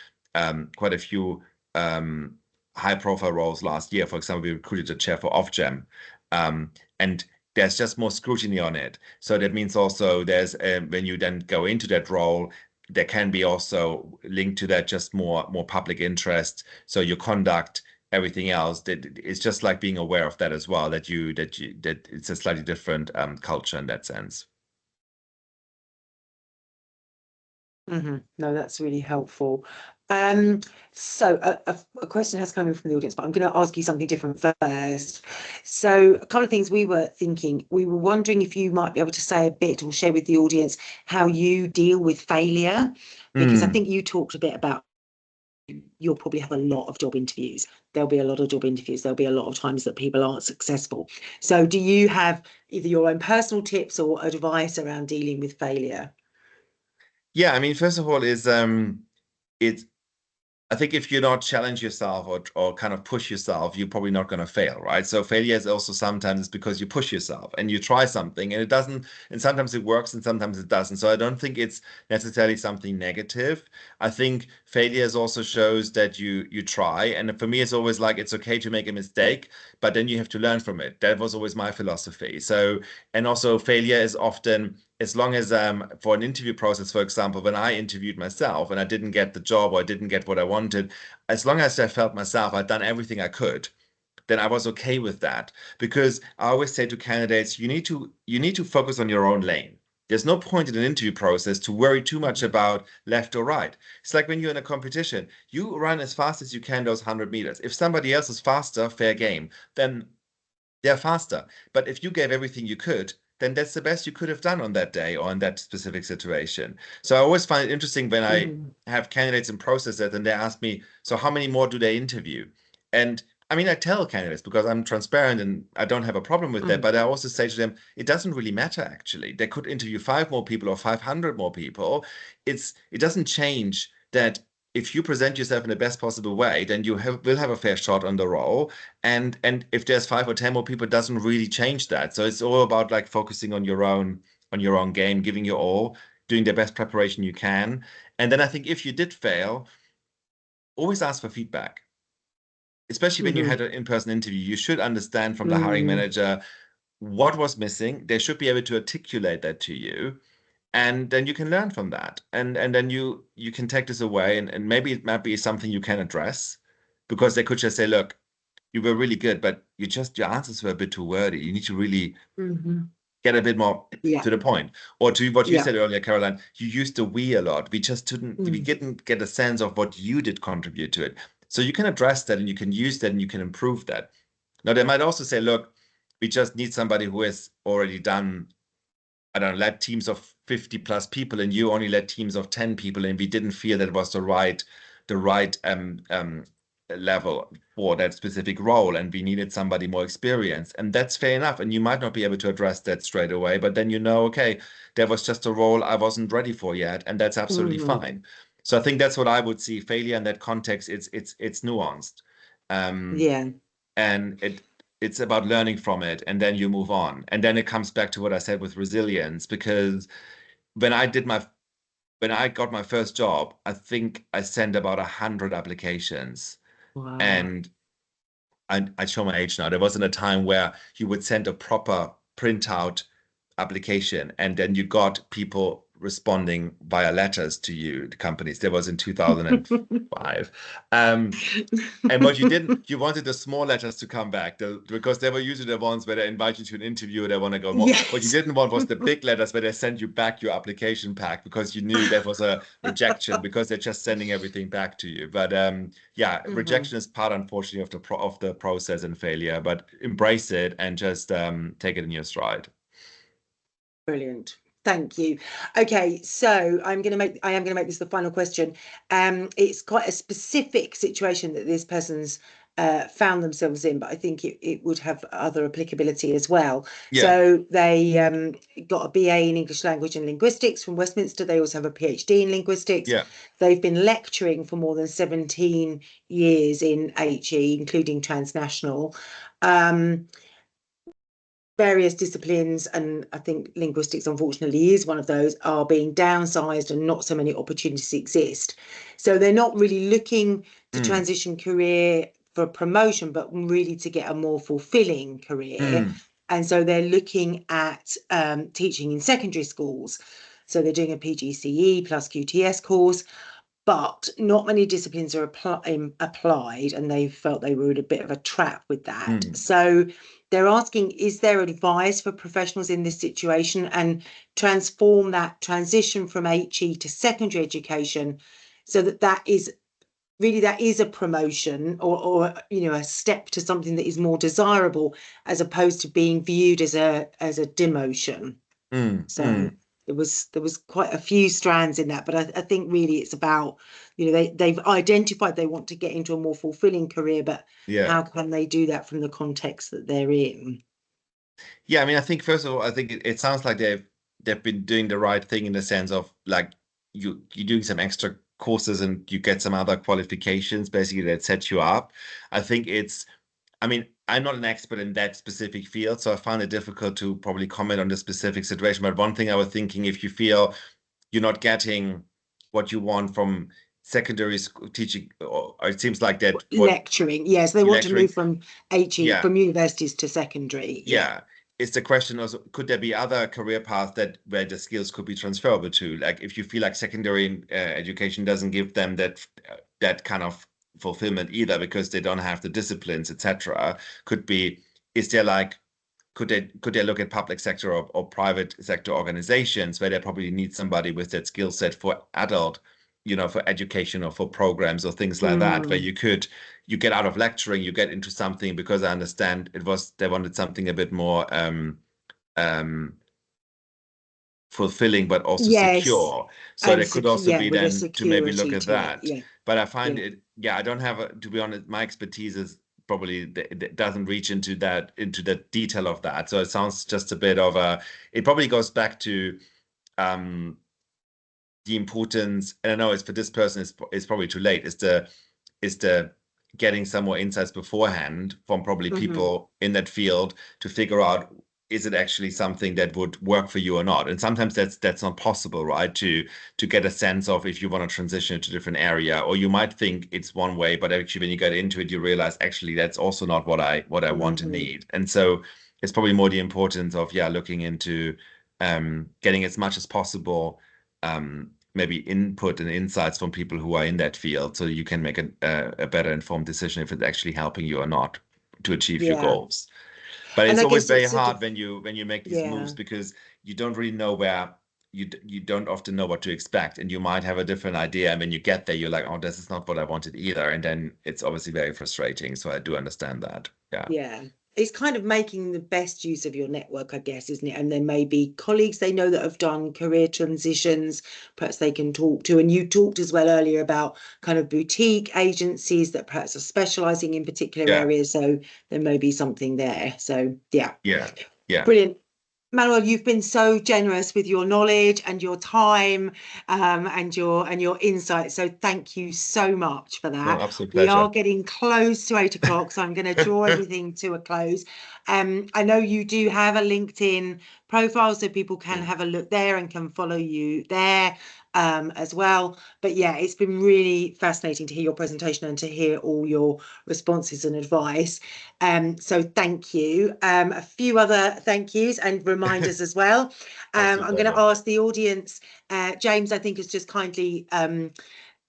quite a few high profile roles last year. For example, we recruited a chair for Ofgem. And there's just more scrutiny on it. So that means also there's when you then go into that role, there can be also linked to that just more public interest. So your conduct, everything else, that it's just like being aware of that as well, that it's a slightly different culture in that sense. No, that's really helpful. So a question has come in from the audience, but I'm going to ask you something different first. So a couple of things we were thinking, we were wondering if you might be able to say a bit or share with the audience how you deal with failure, because I think you talked a bit about you'll probably have a lot of job interviews. There'll be a lot of job interviews. There'll be a lot of times that people aren't successful. So do you have either your own personal tips or advice around dealing with failure? Yeah, I mean, first of all, it's I think if you not challenge yourself or kind of push yourself, you're probably not going to fail, right? So failure is also sometimes because you push yourself and you try something and it doesn't, and sometimes it works and sometimes it doesn't. So I don't think it's necessarily something negative. I think failure also shows that you try. And for me, it's always like it's okay to make a mistake, but then you have to learn from it. That was always my philosophy. So, and also failure is often, as long as for an interview process, for example, when I interviewed myself and I didn't get the job or I didn't get what I wanted, as long as I felt myself, I'd done everything I could, then I was okay with that. Because I always say to candidates, you need to focus on your own lane. There's no point in an interview process to worry too much about left or right. It's like when you're in a competition, you run as fast as you can those 100 meters. If somebody else is faster, fair game, then they're faster. But if you gave everything you could, then that's the best you could have done on that day or in that specific situation. So I always find it interesting when I have candidates in processes and they ask me, so how many more do they interview? And I mean, I tell candidates because I'm transparent and I don't have a problem with that, but I also say to them, it doesn't really matter actually. They could interview 5 more people or 500 more people. It doesn't change that if you present yourself in the best possible way, then you will have a fair shot on the role. And if there's 5 or 10 more people, it doesn't really change that. So it's all about like focusing on your own game, giving your all, doing the best preparation you can. And then I think if you did fail, always ask for feedback. Especially when you had an in-person interview, you should understand from the hiring manager what was missing. They should be able to articulate that to you. And then you can learn from that. And then you can take this away and maybe it might be something you can address because they could just say, look, you were really good, but your answers were a bit too wordy. You need to really get a bit more to the point. Or to what you said earlier, Caroline, you used the we a lot. We didn't get a sense of what you did contribute to it. So you can address that and you can use that and you can improve that. Now, they might also say, look, we just need somebody who has already done, I don't know, led teams of 50 plus people and you only led teams of 10 people and we didn't feel that it was the right level for that specific role and we needed somebody more experienced, and that's fair enough, and you might not be able to address that straight away, but then okay, there was just a role I wasn't ready for yet, and that's absolutely fine. So I think that's what I would see. Failure in that context, it's nuanced, and it's about learning from it, and then you move on, and then it comes back to what I said with resilience, because when I got my first job, I think I sent about 100 applications. Wow. And I show my age now. There wasn't a time where you would send a proper printout application, and then you got people responding via letters to you, the companies. That was in 2005. And what you didn't, you wanted the small letters to come back because they were usually the ones where they invite you to an interview, they want to go more. What you Yes. didn't want was the big letters where they send you back your application pack because you knew that was a rejection because they're just sending everything back to you. But yeah, rejection is part, unfortunately, of the process and failure. But embrace it and just take it in your stride. Brilliant. Thank you. Okay, so I am going to make this the final question. It's quite a specific situation that this person's found themselves in, but I think it would have other applicability as well. Yeah. So they got a BA in English Language and Linguistics from Westminster. They also have a PhD in linguistics. Yeah. They've been lecturing for more than 17 years in HE, including transnational. Various disciplines, and I think linguistics, unfortunately, is one of those, are being downsized and not so many opportunities exist. So they're not really looking to transition career for promotion, but really to get a more fulfilling career. And so they're looking at teaching in secondary schools. So they're doing a PGCE plus QTS course, but not many disciplines are applied, and they felt they were in a bit of a trap with that. So they're asking, is there advice for professionals in this situation and transform that transition from HE to secondary education so that is a promotion or a step to something that is more desirable as opposed to being viewed as a demotion. So there was quite a few strands in that, but I think really it's about, they've identified they want to get into a more fulfilling career, but how can they do that from the context that they're in? Yeah, I mean, I think first of all, I think it sounds like they've been doing the right thing in the sense of like you're doing some extra courses and you get some other qualifications basically that set you up. I mean, I'm not an expert in that specific field, so I found it difficult to probably comment on the specific situation. But one thing I was thinking, if you feel you're not getting what you want from secondary school teaching, or it seems like that Lecturing, yes, they want to lecturing, move from HE from universities to secondary. yeah. It's the question also, could there be other career paths where the skills could be transferable to? Like if you feel like secondary education doesn't give them that kind of fulfillment either because they don't have the disciplines, etc. Could they look at public sector or private sector organizations where they probably need somebody with that skill set for adult, for education or for programs or things like that, where you get out of lecturing, you get into something, because I understand they wanted something a bit more fulfilling but also secure. So there could also be then to maybe look at that. But I find I don't have to be honest, my expertise is probably it doesn't reach into the detail of that. So it sounds just a bit of it probably goes back to the importance, and I know it's for this person it's probably too late, is the getting some more insights beforehand from probably people in that field to figure out, is it actually something that would work for you or not? And sometimes that's not possible, right? To get a sense of if you want to transition to a different area, or you might think it's one way, but actually when you get into it, you realize actually that's also not what I want and need. And so it's probably more the importance of looking into getting as much as possible maybe input and insights from people who are in that field, so you can make a better informed decision if it's actually helping you or not to achieve your goals. But it's always very hard when you make these moves, because you don't really know where you don't often know what to expect, and you might have a different idea, and when you get there, you're like, oh, this is not what I wanted either, and then it's obviously very frustrating. So I do understand that. Yeah. It's kind of making the best use of your network, I guess, isn't it? And there may be colleagues they know that have done career transitions, perhaps they can talk to. And you talked as well earlier about kind of boutique agencies that perhaps are specializing in particular areas. So there may be something there. So yeah. Brilliant. Manuel, you've been so generous with your knowledge and your time and your insight. So thank you so much for that. No, absolute pleasure. We are getting close to 8 o'clock, so I'm going to draw everything to a close. I know you do have a LinkedIn profile, so people can Cool. have a look there and can follow you there as well. But yeah, it's been really fascinating to hear your presentation and to hear all your responses and advice. So thank you. A few other thank yous and reminders as well. I'm Absolute going to pleasure. ask the audience, James, I think has just kindly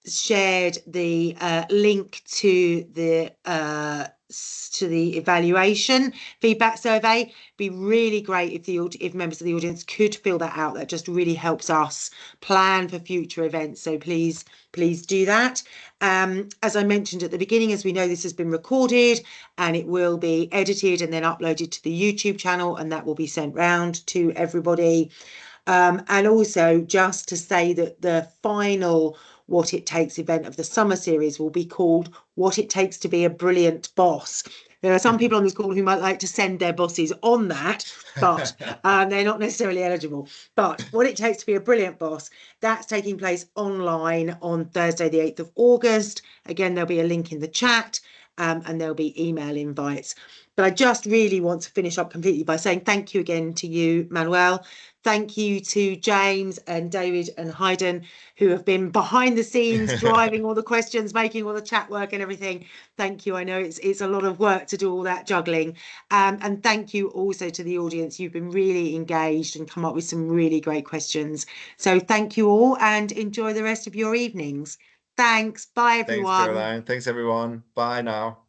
shared the link to the evaluation feedback survey. Be really great if members of the audience could fill that out. That just really helps us plan for future events. So please do that. As I mentioned at the beginning, as we know, this has been recorded and it will be edited and then uploaded to the YouTube channel, and that will be sent round to everybody. And also just to say that the final What It Takes event of the summer series will be called What It Takes to Be a Brilliant Boss. There are some people on this call who might like to send their bosses on that, but they're not necessarily eligible. But What It Takes to Be a Brilliant Boss, that's taking place online on Thursday, the 8th of August. Again, there'll be a link in the chat, and there'll be email invites. But I just really want to finish up completely by saying thank you again to you, Manuel. Thank you to James and David and Hayden, who have been behind the scenes, driving all the questions, making all the chat work and everything. Thank you. I know it's a lot of work to do all that juggling. And thank you also to the audience. You've been really engaged and come up with some really great questions. So thank you all and enjoy the rest of your evenings. Thanks. Bye, Thanks, everyone. Caroline. Thanks, everyone. Bye now.